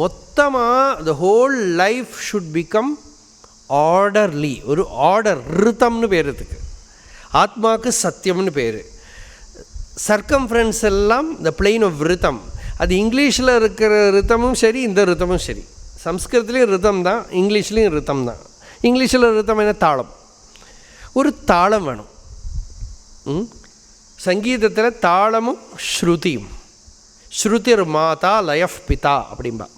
மொத்தமாக the whole life should become orderly. ஒரு ஆர்டர், ரிதம்னு பேர். இதுக்கு ஆத்மாவுக்கு சத்தியம்னு பேர். சர்க்கம்ஃபரன்ஸ் எல்லாம் த பிளெயின் ஆஃப் ரிதம். அது இங்கிலீஷில் இருக்கிற ரிதமும் சரி, இந்த ரிதமும் சரி. சம்ஸ்கிருதத்துலேயும் ரிதம் தான், இங்கிலீஷ்லேயும் ரிதம் தான். இங்கிலீஷில் ரிதம் என்ன, தாளம். ஒரு தாளம் வேணும். சங்கீதத்தில் தாளமும் ஸ்ருதியும். ஸ்ருதிர் மாதா லயஃப் பிதா அப்படின்பா.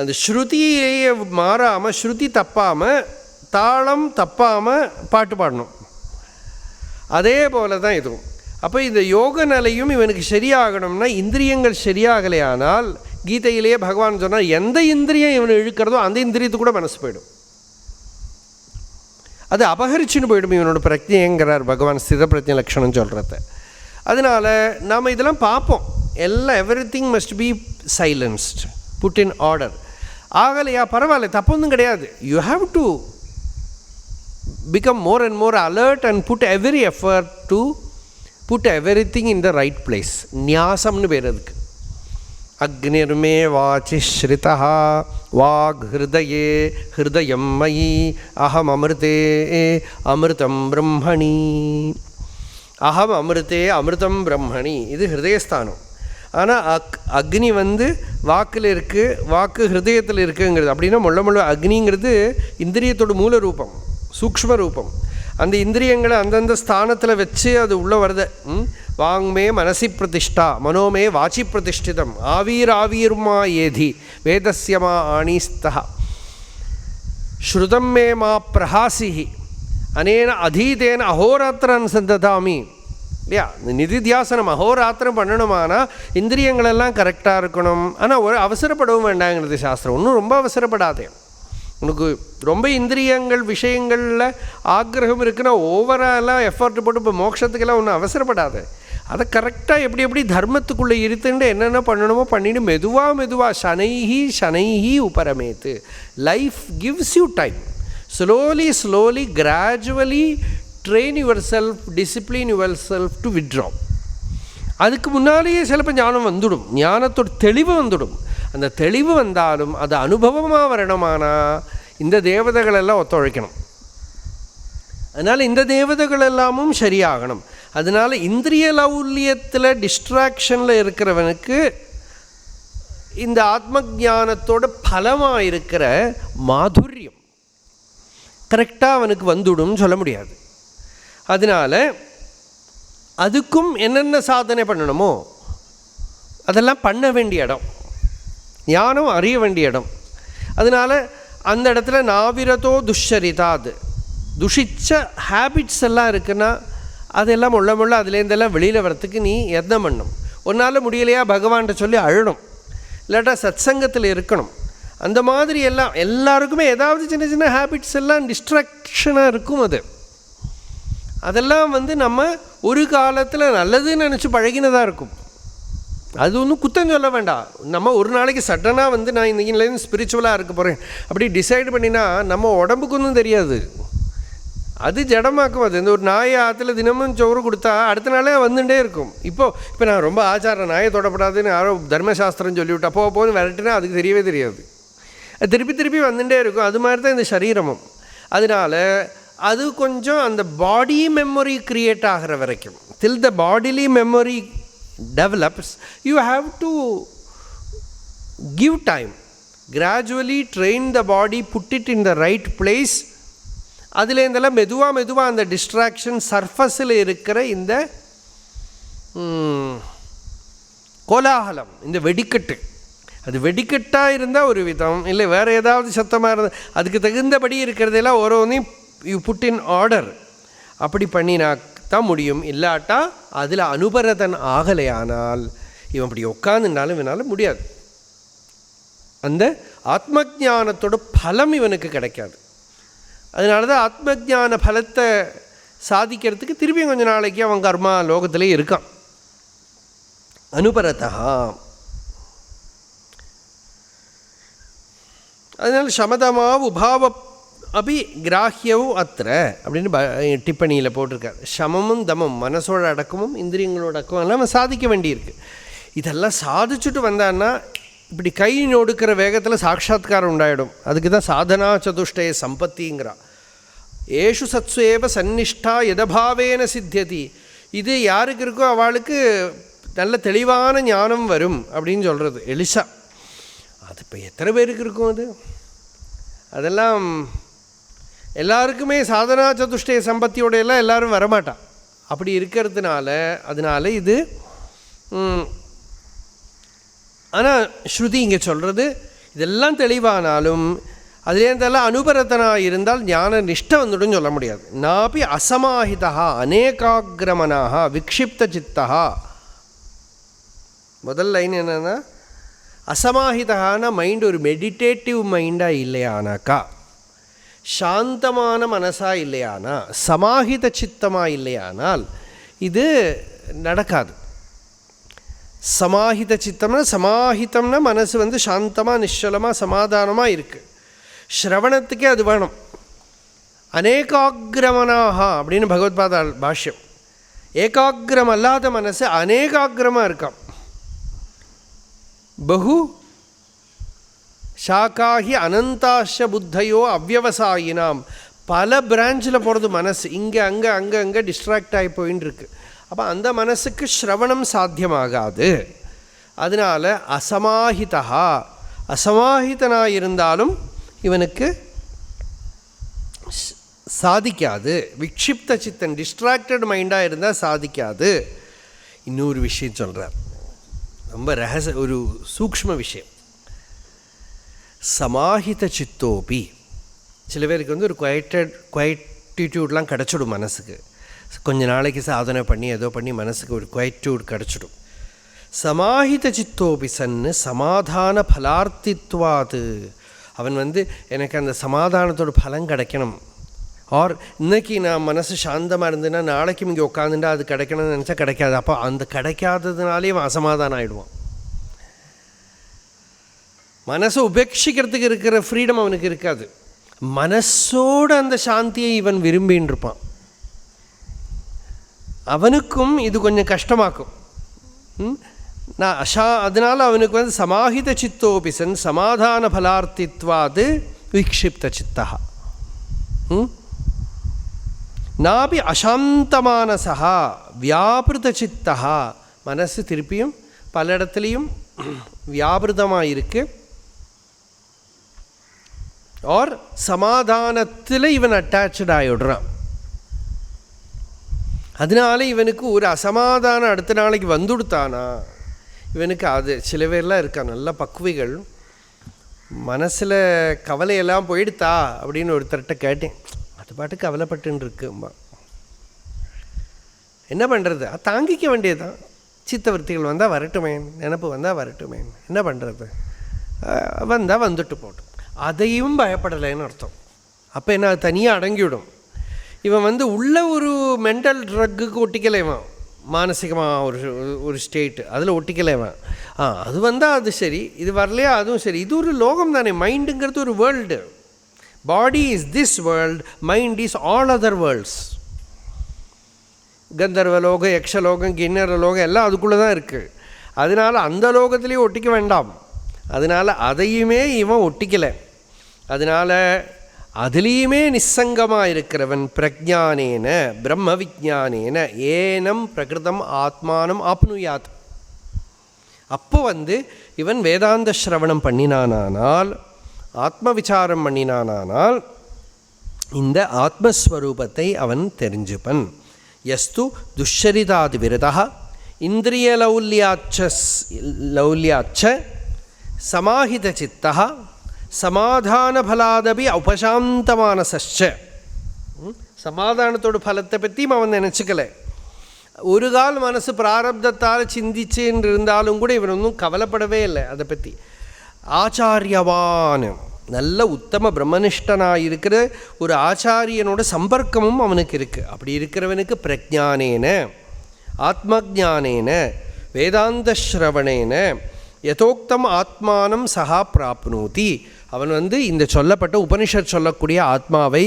அந்த ஸ்ருதியை மாறாமல், ஸ்ருதி தப்பாமல், தாளம் தப்பாமல் பாட்டு பாடணும். அதே போல தான் இதுவும். அப்போ இந்த யோக நிலையும் இவனுக்கு சரியாகணும்னா இந்திரியங்கள் சரியாகலையானால், கீதையிலேயே பகவான் சொன்னால் எந்த இந்திரியம் இவனை இழுக்கிறதோ அந்த இந்திரியத்து கூட மனசு போயிடும், அது அபகரிச்சுன்னு போயிடும் இவனோட பிரஜைங்கிறார் பகவான் ஸ்தித பிரஜை லக்ஷணம் சொல்கிறத. அதனால் நாம் இதெல்லாம் பார்ப்போம். எல்லாம் everything must be silenced, put in order. ஆகலையா, பரவாயில்ல, தப்பொன்றும் கிடையாது. You have to become more and more alert and put every effort to put everything in the right place. நியாசம்னு பேர் அதுக்கு. அக்னிர்மே வாசி ஸ்ரிதா வாக் ஹிருதயே ஹிருதயம் மயி அகம் அமிர்தே அமிர்தம் பிரம்மணி. அகம் அமிர்தே அமிர்தம் பிரம்மணி, இது ஹிருதயஸ்தானம். ஆனால் அக்னி வாக்கில் இருக்குது, வாக்கு ஹிருதயத்தில் இருக்குங்கிறது. அப்படின்னா முள்ள அக்னிங்கிறது இந்திரியத்தோட மூல ரூபம், சூக்ஷ்ம ரூபம். அந்த இந்திரியங்களை அந்தந்த ஸ்தானத்தில் வச்சு அது உள்ளே வருது. வாங்மே மனசி பிரதிஷ்டா மனோமே வாச்சி பிரதிஷ்டிதம் ஆவீராவீர்மா ஏதி வேதஸ்யமா ஆணீஸ்தா ஸ்ருதம் மே மா பிரஹாசிஹி அனேன அதீதேன அஹோராத்திரன் சந்ததாமி இல்லையா? இந்த நிதித்தியாசனம் அஹோராத்திரம் பண்ணணுமானா இந்திரியங்களெல்லாம் கரெக்டாக இருக்கணும். ஆனால் ஒரு அவசரப்படவும் வேண்டாங்கிறது சாஸ்திரம். ஒன்றும் ரொம்ப அவசரப்படாதே. உனக்கு ரொம்ப இந்திரியங்கள் விஷயங்களில் ஆக்கிரகம் இருக்குன்னா ஓவராலாக எஃபர்ட் போட்டு இப்போ மோட்சத்துக்கெல்லாம் ஒன்றும் அவசரப்படாது. அதை கரெக்டாக எப்படி தர்மத்துக்குள்ளே இருத்துட்டு என்னென்ன பண்ணணுமோ பண்ணிவிட்டு மெதுவாக சனைஹி உபரமேத்து. Life gives you time. Slowly gradually train yourself, discipline yourself to withdraw. அதுக்கு முன்னாலேயே சிலப்போ ஞானம் வந்துடும், ஞானத்தோட தெளிவு வந்துடும். அந்த தெளிவு வந்தாலும் அது அனுபவமாக வரணுமானா இந்த தேவதைகளெல்லாம் ஒத்துழைக்கணும். அதனால் இந்த தேவதைகள் எல்லாமும் சரியாகணும். அதனால் இந்திரிய லௌல்யத்தில் டிஸ்ட்ராக்ஷனில் இருக்கிறவனுக்கு இந்த ஆத்ம ஞானத்தோட பலமாக இருக்கிற மாதுரியம் கரெக்டாக அவனுக்கு வந்துடும் சொல்ல முடியாது. அதனால் அதுக்கும் என்னென்ன சாதனை பண்ணணுமோ அதெல்லாம் பண்ண வேண்டிய இடம், ஞானம் அறிய வேண்டிய இடம். அதனால் அந்த இடத்துல நாவிரதோ துஷ்சரிதாது, துஷிச்ச ஹேபிட்ஸ் எல்லாம் இருக்குன்னா அதெல்லாம் முள்ள அதுலேருந்தெல்லாம் வெளியில் வரத்துக்கு நீ யத்னம் பண்ணணும். ஒன்றால் முடியலையா பகவான்கிட்ட சொல்லி அழணும், இல்லாட்டா சத்சங்கத்தில் இருக்கணும். அந்த மாதிரி எல்லாம் எல்லாருக்குமே ஏதாவது சின்ன ஹேபிட்ஸ் எல்லாம் டிஸ்ட்ராக்ஷனாக இருக்கும். அதெல்லாம் நம்ம ஒரு காலத்தில் நல்லதுன்னு நினச்சி பழகினதாக இருக்கும். அது ஒன்றும் குத்தம் சொல்ல வேண்டாம். நம்ம ஒரு நாளைக்கு சடனாக நான் இன்றைக்கிலேருந்து ஸ்பிரிச்சுவலாக இருக்க போகிறேன் அப்படி டிசைட் பண்ணினா நம்ம உடம்புக்கு ஒன்றும் தெரியாது, அது ஜடமாக்கும். அது இந்த ஒரு நாயை ஆற்றுல தினமும் சோறு கொடுத்தா அடுத்த நாளே வந்துட்டே இருக்கும். இப்போ நான் ரொம்ப ஆச்சாரம், நாயை தொடப்படாதுன்னு யாரோ தர்மசாஸ்திரம் சொல்லிவிட்டா போன்னு விரட்டுனா அதுக்கு தெரியவே தெரியாது, அது திருப்பி வந்துட்டே இருக்கும். அது மாதிரி தான் இந்த சரீரமும். அதனால் அது கொஞ்சம் அந்த பாடி மெமரி க்ரியேட் ஆகிற வரைக்கும், till the bodily memory develops, you have to give time, gradually train the body, put it in the right place. அதுலேருந்தெல்லாம் மெதுவாக அந்த டிஸ்ட்ராக்ஷன் சர்ஃபஸில் இருக்கிற இந்த கோலாகலம், இந்த வெடிக்கட்டு, அது வெடிக்கட்டாக இருந்தால் ஒரு விதம், இல்லை வேறு ஏதாவது சத்தமாக இருந்தால் அதுக்கு தகுந்தபடி இருக்கிறதெல்லாம் ஓரோனையும் யூ புட் இன் ஆர்டர். அப்படி பண்ணினா தான் முடியும். இல்லாட்டா அதில் அனுபரதன் ஆகலையானால் இவன் அப்படி உட்காந்துனாலும் இவனால் முடியாது. அந்த ஆத்ம ஞானத்தோட பலம் இவனுக்கு கிடைக்காது. அதனால தான் ஆத்ம ஞான பலத்தை சாதிக்கிறதுக்கு திருப்பியும் கொஞ்சம் நாளைக்கு அவன் கர்மா லோகத்திலே இருக்கான். அனுபரதா. அதனால் சமதமா உபாவ அபி கிராஹ்யவும் அத்திர அப்படின்னு டிப்பணியில் போட்டிருக்கார். சமமும் தமம், மனசோட அடக்கமும் இந்திரியங்களோட அடக்கமும் எல்லாம் அவன் சாதிக்க வேண்டியிருக்கு. இதெல்லாம் சாதிச்சுட்டு வந்தான்னா இப்படி கை நொடுக்கிற வேகத்தில் சாட்சாத்காரம் உண்டாயிடும். அதுக்கு தான் சாதனா சதுஷ்டய சம்பத்திங்கிறா. ஏஷு சத்சு ஏவ சந்நிஷ்டா யதபாவேன சித்தியதி. இது யாருக்கு இருக்கோ அவளுக்கு நல்ல தெளிவான ஞானம் வரும் அப்படின்னு சொல்கிறது எலிசா. அது இப்போ எத்தனை பேருக்கு இருக்கும்? அதெல்லாம் எல்லாருக்குமே சாதனா சதுஷ்டய சம்பத்தியோட எல்லாம் எல்லோரும் வரமாட்டான். அப்படி இருக்கிறதுனால அதனால் இது. ஆனால் ஸ்ருதி இங்கே சொல்கிறது இதெல்லாம் தெளிவானாலும் அதுலேருந்தெல்லாம் அனுபரத்தனாக இருந்தால் ஞான நிஷ்டை வந்துடும் சொல்ல முடியாது. நாபி அசமாஹிதா அநேகாகிரமனாக விக்ஷிப்த சித்தா. முதல் லைன் என்னென்னா அசமாஹிதான மைண்ட் ஒரு மெடிடேட்டிவ் மைண்டாக இல்லையானாக்கா, சாந்தமான மனசாக இல்லையானா, சமாஹித சித்தமாக இல்லையானால் இது நடக்காது. சமாஹித சித்தம்னா சமாஹிதம்னா மனசு சாந்தமாக நிശ്ചலமாக சமாதானமாக இருக்குது. ஸ்ரவணத்துக்கே அது வேணும். அநேகாகிரமனாக அப்படின்னு பகவத்பாதா பாஷ்யம். ஏகாகிரம் அல்லாத மனசு அநேகாகிரமாக இருக்கான். பகு ஷாக்காகி அனந்தாஷ புத்தையோ அவ்வவசாயினாம். பல பிரான்ச்சில் போகிறது மனசு, இங்கே அங்கே டிஸ்ட்ராக்ட் ஆகி போயின்னு இருக்கு. அப்போ அந்த மனசுக்கு ஸ்ரவணம் சாத்தியமாகாது. அதனால் அசமாஹிதனாக இருந்தாலும் இவனுக்கு சாதிக்காது. விக்ஷிப்த சித்தன் டிஸ்ட்ராக்டட் மைண்டாக இருந்தால் சாதிக்காது. இன்னொரு விஷயம் சொல்கிறார், ரொம்ப ஒரு சூக்ஷ்ம விஷயம். சமாஹித சித்தோபி, சில பேருக்கு ஒரு குவைட்டிடியூட்லாம் கிடச்சிடும் மனசுக்கு. கொஞ்ச நாளைக்கு சாதனை பண்ணி ஏதோ பண்ணி மனசுக்கு ஒரு குவைட்யூட் கிடச்சிடும். சமாஹித சித்தோபி சன்னு சமாதான பலார்த்தித்வாது. அவன் எனக்கு அந்த சமாதானத்தோட பலம் கிடைக்கணும். ஆர் இன்றைக்கி நான் மனசு சாந்தமாக இருந்ததுன்னா நாளைக்கும் இங்கே உட்காந்துட்டா அது கிடைக்கணும்னு நினச்சா கிடைக்காது. அப்போ அந்த கிடைக்காததுனாலே அவன் அசமாதானம் ஆகிடுவான். மனசை உபேட்சிக்கிறதுக்கு இருக்கிற ஃப்ரீடம் அவனுக்கு இருக்காது. மனசோடு அந்த சாந்தியை இவன் விரும்பின்னு இருப்பான். அவனுக்கும் இது கொஞ்சம் கஷ்டமாக்கும். அதனால் அவனுக்கு சமாஹித சித்தோபிசன் சமாதான பலார்த்தித்வாது விக்ஷிப்த சித்தா நாபி அசாந்தமானசா வியாபிருத சித்தா. மனசு திருப்பியும் பல இடத்துலையும் வியாபிருதமாக இருக்கு. ஆர் சமாதானத்தில் இவன் அட்டாச்சு ஆகிடுறான். அதனால இவனுக்கு ஒரு அசமாதானம் அடுத்த நாளைக்கு வந்துடுத்தானா இவனுக்கு அது சில பேர்லாம் இருக்கா நல்ல பக்குவிகள். மனசில் கவலையெல்லாம் போயிடுத்தா அப்படின்னு ஒருத்தர்கிட்ட கேட்டேன். அது பாட்டு கவலைப்பட்டுன்னு இருக்கும்பா. என்ன பண்ணுறது, தாங்கிக்க வேண்டியதுதான். சித்தவர்த்திகள் வந்தால் வரட்டுமே, நினப்பு வந்தால் வரட்டுமே, என்ன பண்ணுறது, வந்தால் வந்துட்டு போட்டோம். அதையும் பயப்படலைன்னு அர்த்தம். அப்போ என்ன, அது தனியாக அடங்கிவிடும். இவன் உள்ள ஒரு மென்டல் ட்ரக்குக்கு ஒட்டிக்கலைவன், மானசிகமாக ஒரு ஸ்டேட்டு அதில் ஒட்டிக்கலைவன். அது வந்தால் அது சரி, இது வரலையா அதுவும் சரி. இது ஒரு லோகம் தானே. மைண்டுங்கிறது ஒரு world. Body is this world, mind is all other worlds. கந்தர்வலோகம், யக்ஷலோகம், கிண்ணரலோகம் எல்லாம் அதுக்குள்ளே தான் இருக்குது. அதனால் அந்த லோகத்துலேயும் ஒட்டிக்க வேண்டாம். அதனால் அதையுமே இவன் ஒட்டிக்கலை. அதனால் அதுலேயுமே நிசங்கமாக இருக்கிறவன் பிரஜானேன பிரம்ம விஜானேன ஏனம் பிரகிருதம் ஆத்மானம் ஆப்னுயாத். அப்போ இவன் வேதாந்த ஸ்ரவணம் பண்ணினானால், ஆத்ம விசாரம் பண்ணினானால் இந்த ஆத்மஸ்வரூபத்தை அவன் தெரிஞ்சுப்பன். யஸ்து துஷரிதாதி விரதா இந்திரிய லௌல்யாச்ச சமாஹித சித்தா சமாதான பலாதபி உபசாந்தமானசச்ச. சமாதானத்தோட பலத்தை பற்றியும் அவன் நினச்சிக்கலை. ஒரு கால் மனசு பிராரப்தத்தால் சிந்திச்சுன்னு இருந்தாலும் கூட இவன் ஒன்றும் கவலைப்படவே இல்லை அதை பற்றி. ஆச்சாரியவான், நல்ல உத்தம பிரம்மனிஷ்டனாக இருக்கிற ஒரு ஆச்சாரியனோட சம்பர்க்கமும் அவனுக்கு இருக்குது. அப்படி இருக்கிறவனுக்கு பிரஜானேன ஆத்மஜானேன வேதாந்த ஸ்ரவணேன யதோக்தம் ஆத்மானம் சஹா பிராப்னோதி. அவன் இந்த சொல்லப்பட்ட உபனிஷத் சொல்லக்கூடிய ஆத்மாவை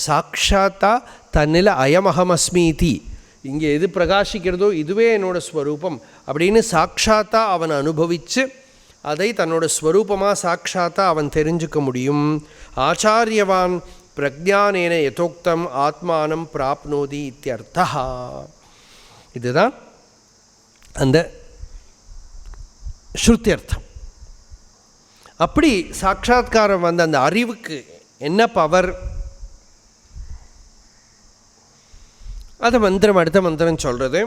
சாட்சாத்தா தன்னில் அயமஹமஸ்மீதி, இங்கே எது பிரகாசிக்கிறதோ இதுவே என்னோட ஸ்வரூபம் அப்படின்னு சாட்சாத்தா அவன் அனுபவித்து அதை தன்னோட ஸ்வரூபமாக சாட்சாத்தா அவன் தெரிஞ்சுக்க முடியும். ஆச்சாரியவான் பிரஜானேன யதோக்தம் ஆத்மானம் பிராப்னோதி இத்தியர்த்தா. இதுதான் அந்த ஸ்ருத்தியர்த்தம். அப்படி சாட்சாத்காரம் அந்த அறிவுக்கு என்ன பவர், அது மந்திரம் அடுத்த மந்திரம் சொல்கிறது.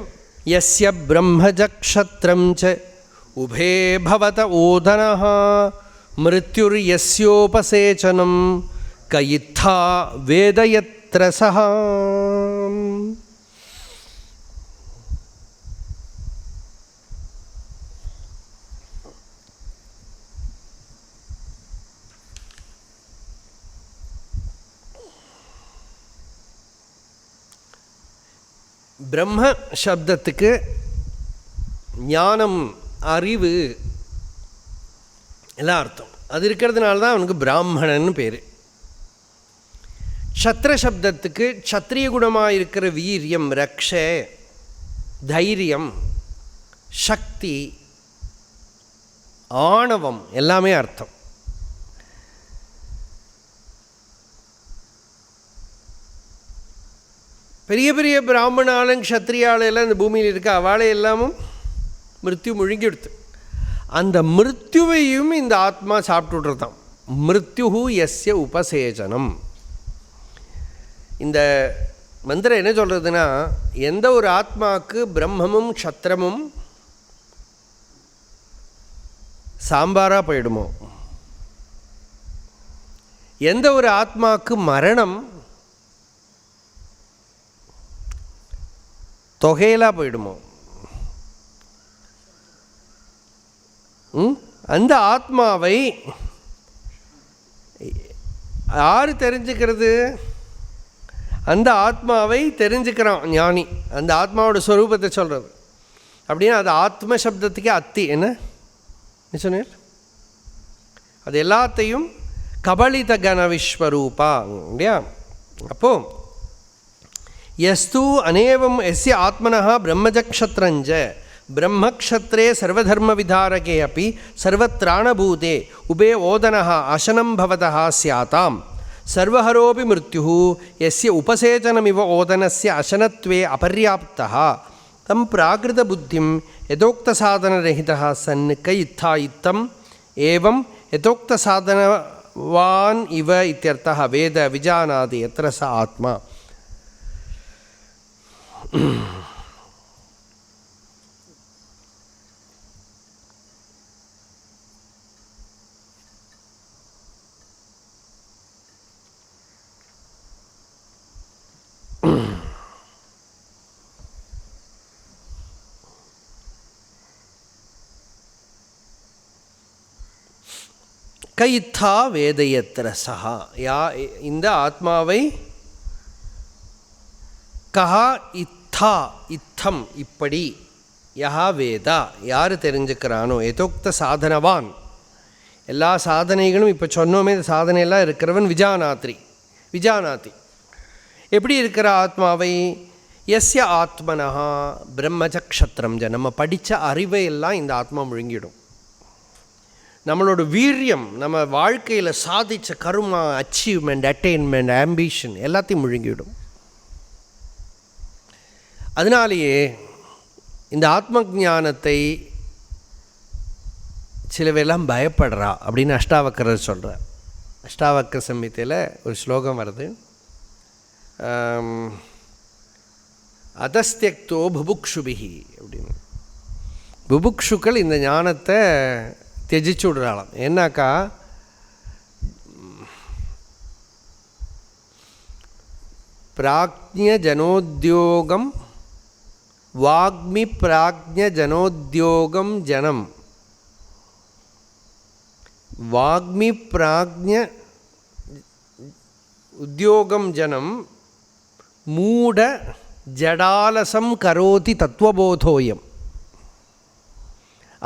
யஸ்ய பிரம்மஜக்ஷத்ரம் ச உபே பவத ஓதனஹ மிருத்யுர் யஸ்யோபசேச்சனம் கயித்தா வேதயத்ர சஹ. பிரம்ம சப்தத்துக்கு ஞானம், அறிவு எல்லாம் அர்த்தம். அது இருக்கிறதுனால தான் அவனுக்கு பிராமணன்னு பேர். க்ஷத்ர சப்தத்துக்கு க்ஷத்ரிய குணமாக இருக்கிற வீரியம், ரக்ஷ, தைரியம், சக்தி, ஆணவம் எல்லாமே அர்த்தம். பெரிய பெரிய பிராமணாலும் க்ஷத்ரியாலெல்லாம் இந்த பூமியில் இருக்க அவளை எல்லாமும் மிருத்யு முழுங்கிடுத்து. அந்த மிருத்யுவையும் இந்த ஆத்மா சாப்பிட்டுட்றதான். மிருத்யு யஸ்ய உபசேச்சனம். இந்த மந்திரம் என்ன சொல்கிறதுனா, எந்த ஒரு ஆத்மாவுக்கு பிரம்மமும் க்ஷத்திரமும் சாம்பாராக போயிடுமோ, எந்த ஒரு ஆத்மாவுக்கு மரணம் தொகையெல்லாம் போயிடுமோ? அந்த ஆத்மாவை யார் தெரிஞ்சுக்கிறது? அந்த ஆத்மாவை தெரிஞ்சுக்கிறான் ஞானி. அந்த ஆத்மாவோட ஸ்வரூபத்தை சொல்கிறது. அப்படின்னா அது ஆத்ம சப்தத்துக்கே அத்தி. என்ன சொன்னீர்? அது எல்லாத்தையும் கபலித கன விஸ்வரூபா இல்லையா? அப்போது யஸ்து அநேவம் எஸ்ய ஆத்மனः பிரம்மஜக்ஷத்ரஞ்ச பிரம்மக்ஷத்ரே சர்வதர்ம விதாரகே அப்பி சர்வத்ராணபூதே உபே ஓதனः அசனம் பவதः ஸ்யாதாம் சர்வஹரோபி மிருத்யுः யஸ்ய உபசேச்சனமிவ ஓதனஸ்ய அசனத்வே அபர்யாப்தः தம் பிராகிருத புத்திம் யதோக்த சாதனரஹிதः சன் கைத்தா இத்தம் ஏவம் யதோக்த சாதனவான் இவ இத்யர்த்தः வேத விஜானாதி யத்ர ச ஆத்மா. கைத்தா வேதயத்திர சஹா, இந்த ஆத்மாவை கஹா இத்தா இத்தம் இப்படி யஹா வேதா யார் தெரிஞ்சுக்கிறானோ எதோக்த சாதனவான் எல்லா சாதனைகளும் இப்போ சொன்னோமே சாதனையெல்லாம் இருக்கிறவன் விஜானாதி எப்படி இருக்கிற ஆத்மாவை யஸ்ய ஆத்மனஹா பிரம்மஜக்ஷத்ரம் நம்ம படித்த அறிவை எல்லாம் இந்த ஆத்மா முழுங்கிடும். நம்மளோட வீரியம், நம்ம வாழ்க்கையில் சாதித்த கர்மா, அச்சீவ்மெண்ட், அட்டைன்மெண்ட், ஆம்பிஷன் எல்லாத்தையும் முழுங்கிவிடும். அதனாலேயே இந்த ஆத்ம ஞானத்தை சிலவெல்லாம் பயப்படுறா அப்படின்னு அஷ்டாவக்கரர் சொல்கிறார். அஷ்டாவக்கர சம்ஹிதையில் ஒரு ஸ்லோகம் வருது. அதஸ்தியக்தோ புபுக்ஷுபிஹி அப்படின்னு. புபுக்ஷுக்கள் இந்த ஞானத்தை தியஜிச்சு விடுறாளாம். ஏன்னாக்கா பிராக்ஞ ஜனோத்யோகம் வாக்மி பிராக்ஞ ஜனோத்யோகம் ஜனம் வாக்மி பிராக்ஞ உத்யோகம் ஜனம் மூட ஜடாலசம் கரோதி தத்துவபோதோயம்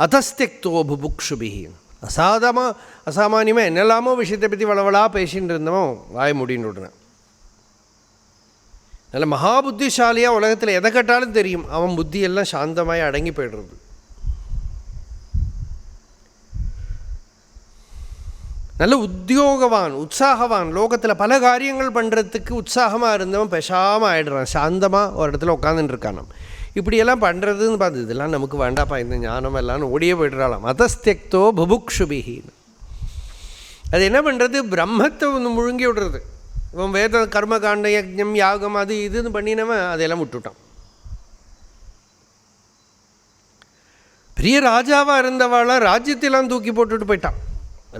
அதஸ்தியக்தோ புபுக்ஷுபிஹி. அசாமானியமாக என்னெல்லாமோ விஷயத்தை பற்றி வளவலாக பேசிகிட்டு இருந்தோம், வாய முடின்னு விடுறேன். நல்ல மகாபுத்திசாலியாக உலகத்தில் எதை கேட்டாலும் தெரியும், அவன் புத்தியெல்லாம் சாந்தமாய் அடங்கி போய்டுறது. நல்ல உத்தியோகவான், உற்சாகவான், லோகத்தில் பல காரியங்கள் பண்ணுறதுக்கு உற்சாகமாக இருந்தவன் பேசாமல் ஆகிடுறான், சாந்தமாக ஒரு இடத்துல உட்காந்துட்டு இருக்கான். இப்படியெல்லாம் பண்ணுறதுன்னு பார்த்து இதெல்லாம் நமக்கு வேண்டாப்பா இந்த ஞானம் எல்லாம் ஓடியே போய்டுறாளாம். அதஸ்தியக்தோ புபுக்ஷுபிஹி. அது என்ன பண்ணுறது? பிரம்மத்தை ஒன்று முழுங்கி விடுறது. இவன் வேத கர்மகாண்ட யஜ்ஞம் யாகம் அது இதுன்னு பண்ணினவன் அதையெல்லாம் விட்டுட்டான். பெரிய ராஜாவாக இருந்தவாளாம் ராஜ்யத்தையெல்லாம் தூக்கி போட்டுட்டு போயிட்டான்.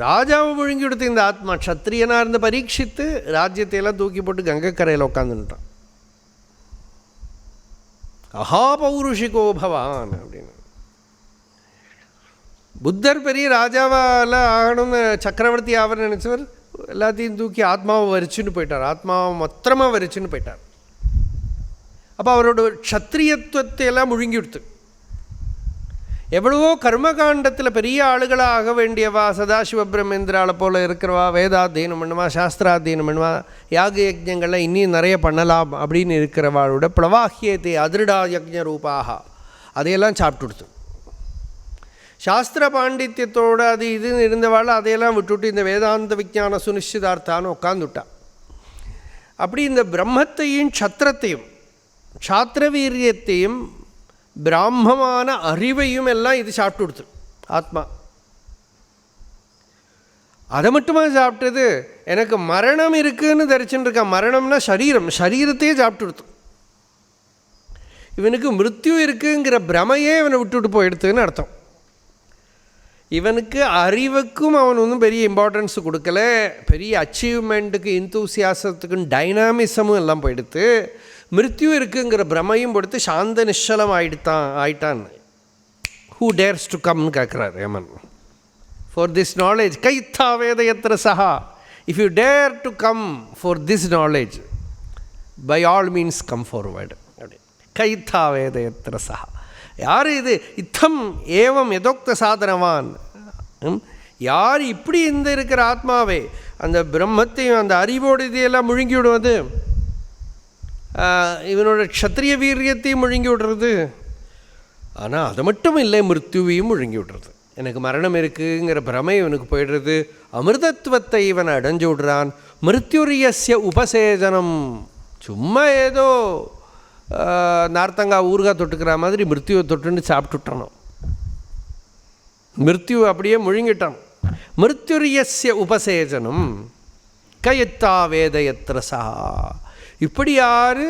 ராஜாவை முழுங்கி விடுத்து இந்த ஆத்மா. க்ஷத்ரியனாக இருந்த பரீட்சித்து ராஜ்யத்தையெல்லாம் தூக்கி போட்டு கங்கைக்கரையில் உட்காந்துட்டான். அஹாபௌருஷிகோ பவான் அப்படின்னு. புத்தர் பெரிய ராஜாவால் ஆகணும்னு சக்கரவர்த்தி ஆவர்னு நினச்சவர் எல்லாத்தையும் தூக்கி ஆத்மாவை வரிச்சுன்னு போயிட்டார். ஆத்மாவை மொத்தமாக வரிச்சுன்னு போயிட்டார். அப்போ அவரோட க்ஷத்ரியத்துவத்தை எல்லாம் முழுங்கி விடுத்து. எவ்வளவோ கர்மகாண்டத்தில் பெரிய ஆளுகளாக ஆக வேண்டியவா, சதாசிவ பிரம்மேந்திராவை போல் இருக்கிறவா, வேதாத்தியனம் பண்ணுவா, சாஸ்திராத்தியனம் பண்ணுவா, யாக யஜ்ஞங்கள்லாம் இன்னும் நிறைய பண்ணலாம் அப்படின்னு இருக்கிறவாளோட பிளவாஹியத்தை அதிருடா யஜ்ஞ ரூபாக அதையெல்லாம் சாப்பிட்டுடுத்து. சாஸ்திர பாண்டித்யத்தோடு அது இதுன்னு இருந்தவாள் அதையெல்லாம் விட்டுவிட்டு இந்த வேதாந்த விஞ்ஞான சுனிச்சிதார்த்தான்னு உட்காந்துவிட்டா. அப்படி இந்த பிரம்மத்தையும் க்ஷத்திரத்தையும் க்ஷாத்திர வீரியத்தையும் பிராமமான அறிவையும் எல்லாம் இது சாப்பிட்டு கொடுத்து ஆத்மா. அதை மட்டுமா சாப்பிட்டது? எனக்கு மரணம் இருக்குதுன்னு தரிச்சுன்னு இருக்கா. மரணம்னா சரீரத்தையே சாப்பிட்டு கொடுத்து. இவனுக்கு மிருத்யு இருக்குங்கிற பிரமையே இவனை விட்டுவிட்டு போயிடுத்துன்னு அர்த்தம். இவனுக்கு அறிவுக்கும் அவன் ஒன்றும் பெரிய இம்பார்ட்டன்ஸ் கொடுக்கல. பெரிய அச்சீவ்மெண்ட்டுக்கு இன்தூசியாசத்துக்கும் டைனாமிசமும் எல்லாம் போயிடுத்து. மிருத்யு இருக்குங்கிற பிரமையும் கொடுத்து சாந்த நிശ്ചலம் ஆயிட்டான். ஹூ டேர்ஸ் டு கம்னு கேட்குறார் யமன். ஃபார் திஸ் நாலேஜ் கைத்தா வேதயத்திர சஹா, if you dare to come for this knowledge by all means come forward. அப்படி கைத்தா வேதயத்திர சஹா. யார் இது? இத்தம் ஏவம் யதோக்த சாதனவான். யார் இப்படி இந்த இருக்கிற ஆத்மாவே அந்த பிரம்மத்தையும் அந்த அறிவோடு இதையெல்லாம் முழுங்கி விடுவது, இவனோட க்ஷத்ரிய வீரியத்தையும் முழுங்கி விடுறது. ஆனால் அது மட்டும் இல்லை, மிருத்யுவையும் முழுங்கி விடுறது. எனக்கு மரணம் இருக்குங்கிற பிரமை இவனுக்கு போயிடுறது. அமிர்தத்துவத்தை இவன் அடைஞ்சு விடுறான். மிருத்யுரியஸ்ய உபசேதனம். சும்மா ஏதோ நார்த்தங்காய் ஊறுகாய் தொட்டுக்கிற மாதிரி மிருத்யுவை தொட்டுன்னு சாப்பிட்டுட்டானோ, மிருத்யு அப்படியே முழுங்கிட்டான். மிருத்யுரியஸ்ய உபசேதனம் கயத்தா வேதயத்திர சஹா. இப்படி யார்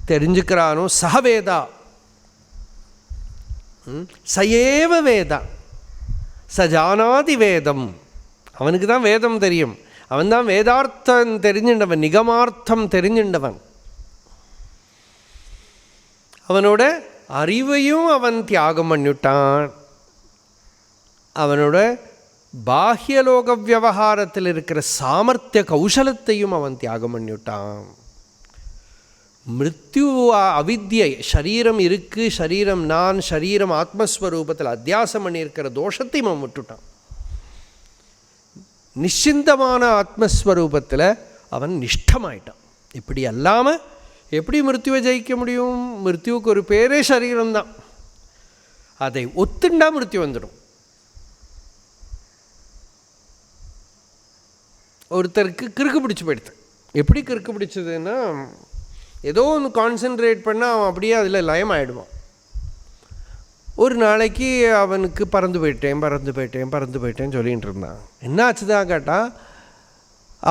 தெரிஞ்சுக்கிறானோ சஹவேதா, சயேவ வேதா சஜானாதி வேதம். அவனுக்கு தான் வேதம் தெரியும். அவன் தான் வேதார்த்தம் தெரிஞ்சின்றவன், நிகமார்த்தம் தெரிஞ்சின்றவன். அவனோட அறிவையும் அவன் தியாகம் பண்ணிவிட்டான். அவனோட பாஹ்யலோக விவகாரத்தில் இருக்கிற சாமர்த்திய கௌசலத்தையும் அவன் தியாகம் பண்ணிவிட்டான். மிருத்யு அவித்யை, சரீரம் இருக்குது, சரீரம் நான், சரீரம் ஆத்மஸ்வரூபத்தில் அத்தியாசம் பண்ணியிருக்கிற தோஷத்தையும் அவன் விட்டுட்டான். நிশ্চিந்தமான ஆத்மஸ்வரூபத்தில் அவன் நிஷ்டமாயிட்டான். இப்படி அல்லாமல் எப்படி மிருத்யுவை ஜெயிக்க முடியும்? மிருத்யுவுக்கு ஒரு பேரே சரீரம்தான். அதை ஒத்துண்டா மிருத்யு வந்துடும். ஒருத்தருக்கு கிறுக்கு பிடிச்சி போயிடுது. எப்படி கிறுக்கு பிடிச்சதுன்னா, ஏதோ ஒன்று கான்சென்ட்ரேட் பண்ணால் அவன் அப்படியே அதில் லயம் ஆகிடுவான். ஒரு நாளைக்கு அவனுக்கு பறந்து போயிட்டேன்னு சொல்லிகிட்டு இருந்தான். என்ன ஆச்சுதான் கேட்டால்,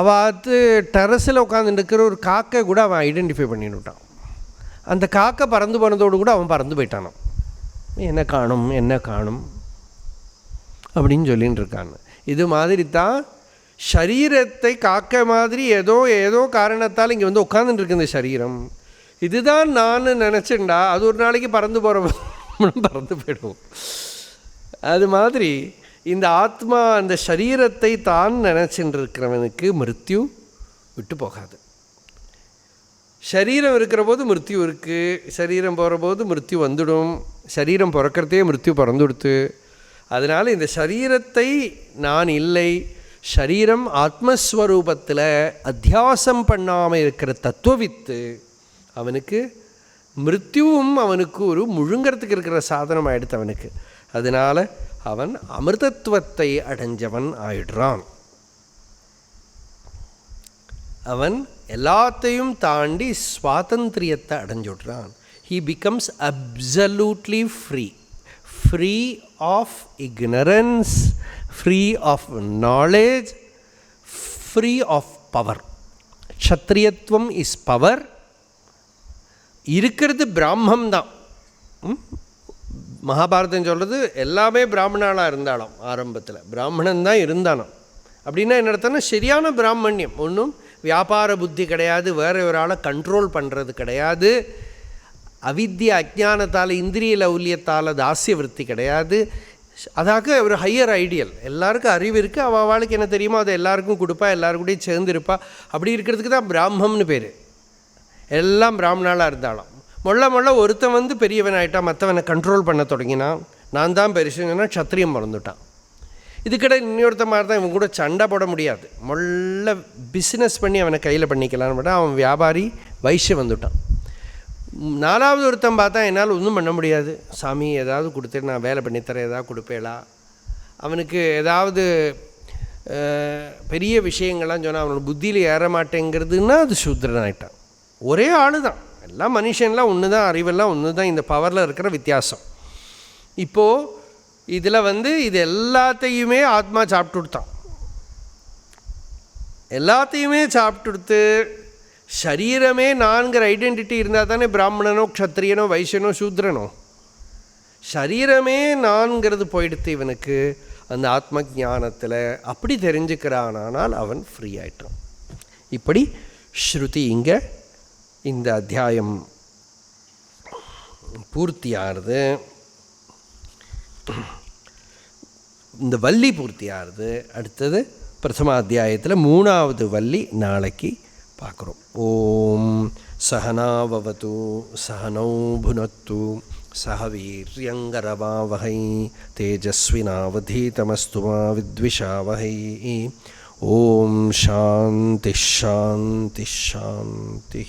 அவத்து டெரஸில் உட்காந்துட்டு இருக்கிற ஒரு காக்கை கூட அவன் ஐடென்டிஃபை பண்ணிவிட்டான். அந்த காக்கை பறந்து போனதோடு கூட அவன் பறந்து போயிட்டானான். என்ன காணும் அப்படின்னு சொல்லின்னு இருக்கான். இது மாதிரி தான் சரீரத்தை காக்க மாதிரி ஏதோ காரணத்தால் இங்கே வந்து உட்காந்துட்டு இருக்கு இந்த சரீரம். இதுதான் நான் நினச்சிண்டா அது ஒரு நாளைக்கு பறந்து போயிடும். அது மாதிரி இந்த ஆத்மா அந்த சரீரத்தை தான் நினச்சிட்டு இருக்கிறவனுக்கு மிருத்யு விட்டு போகாது. சரீரம் இருக்கிற போது மிருத்யு இருக்குது, சரீரம் போகிற போது மிருத்யு வந்துடும். சரீரம் பிறக்கிறதே மிருத்யு பிறந்துடுத்து. அதனால் இந்த சரீரத்தை நான் இல்லை, சரீரம் ஆத்மஸ்வரூபத்தில் அத்தியாசம் பண்ணாமல் இருக்கிற தத்துவவித்து அவனுக்கு மிருத்யுவும் அவனுக்கு ஒரு முழுங்கிறதுக்கு இருக்கிற சாதனம் ஆகிடுது அவனுக்கு. அதனால் அவன் அமிர்தத்துவத்தை அடைஞ்சவன் ஆயிடுறான். அவன் எல்லாத்தையும் தாண்டி சுவாதந்திரியத்தை அடைஞ்சுடுறான். he becomes absolutely free of ignorance, free of knowledge, free of power. க்ஷத்ரியத்துவம் இஸ் பவர். இருக்கிறது பிராமம் தான். மகாபாரதம் சொல்கிறது எல்லாமே பிராமணாலாக இருந்தாலும் ஆரம்பத்தில் பிராமணன் தான் இருந்தாலும். அப்படின்னா என்ன அர்த்தம்னா சரியான பிராமணியம். ஒன்றும் வியாபார புத்தி கிடையாது, வேறு ஒரு ஆளை கண்ட்ரோல் பண்ணுறது கிடையாது, அவித்ய அஜானத்தால் இந்திரிய லௌல்யத்தால் தாசிய விருத்தி கிடையாது. அதாக ஒரு ஹையர் ஐடியல். எல்லாருக்கும் அறிவு இருக்குது, அவளுக்கு என்ன தெரியுமோ அதை எல்லாருக்கும் கொடுப்பா, எல்லாருக்கூடையும் சேர்ந்துருப்பா. அப்படி இருக்கிறதுக்கு தான் பிராமம்னு பேர். எல்லாம் பிராமணாலாக இருந்தாலும் மொள்ள ஒருத்தன் வந்து பெரியவன் ஆகிட்டான், மற்றவனை கண்ட்ரோல் பண்ண தொடங்கினான், நான் தான் பெருசுங்கன்னா க்ஷத்ரியம் மறந்துட்டான். இதுக்கிட்ட இன்னொருத்த மாதிரி தான் இவன் கூட சண்டை போட முடியாது, மொள்ள பிஸ்னஸ் பண்ணி அவனை கையில் பண்ணிக்கலான்னு பார்த்தா அவன் வியாபாரி வைஷ்யம் வந்துட்டான். நாலாவது ஒருத்தன் பார்த்தா என்னால் ஒன்றும் பண்ண முடியாது, சாமி ஏதாவது கொடுத்துட்டு நான் வேலை பண்ணித்தரேன், ஏதாவது கொடுப்பேளா. அவனுக்கு ஏதாவது பெரிய விஷயங்கள்லாம் சொன்னால் அவனோட புத்தியில் ஏற மாட்டேங்கிறதுன்னா அது சூத்திரன் ஆகிட்டான். ஒரே ஆள் தான், எல்லாம் மனுஷன்லாம் ஒன்று தான், அறிவெல்லாம் ஒன்று தான், இந்த பவரில் இருக்கிற வித்தியாசம். இப்போது இதில் வந்து இது எல்லாத்தையுமே ஆத்மா சாப்பிட்டு கொடுத்தான். எல்லாத்தையுமே சாப்பிட்டு கொடுத்து சரீரமே நான்கிற ஐடென்டிட்டி இருந்தால் தானே பிராமணனோ க்ஷத்ரியனோ வைஷ்யனோ சூத்ரனோ. சரீரமே நான்கிறது போயிடுத்து இவனுக்கு அந்த ஆத்ம ஞானத்தில். அப்படி தெரிஞ்சுக்கிறானால் அவன் ஃப்ரீ ஆகிட்டான். இப்படி ஸ்ருதி இங்கே இந்த அத்தியாயம் பூர்த்தியாகிறது. இந்த வள்ளி பூர்த்தியாகிறது. அடுத்தது பிரதம அத்தியாயத்தில் 3வது வள்ளி நாளைக்கு பார்க்குறோம். ஓம் சகனாவது சகனௌ புனத்து சக வீர்யங்கரவாவகை தேஜஸ்வினாவதீதமஸ்து மா வித்விஷாவகை. ஓம் சாந்தி ஷாந்தி ஷாந்தி.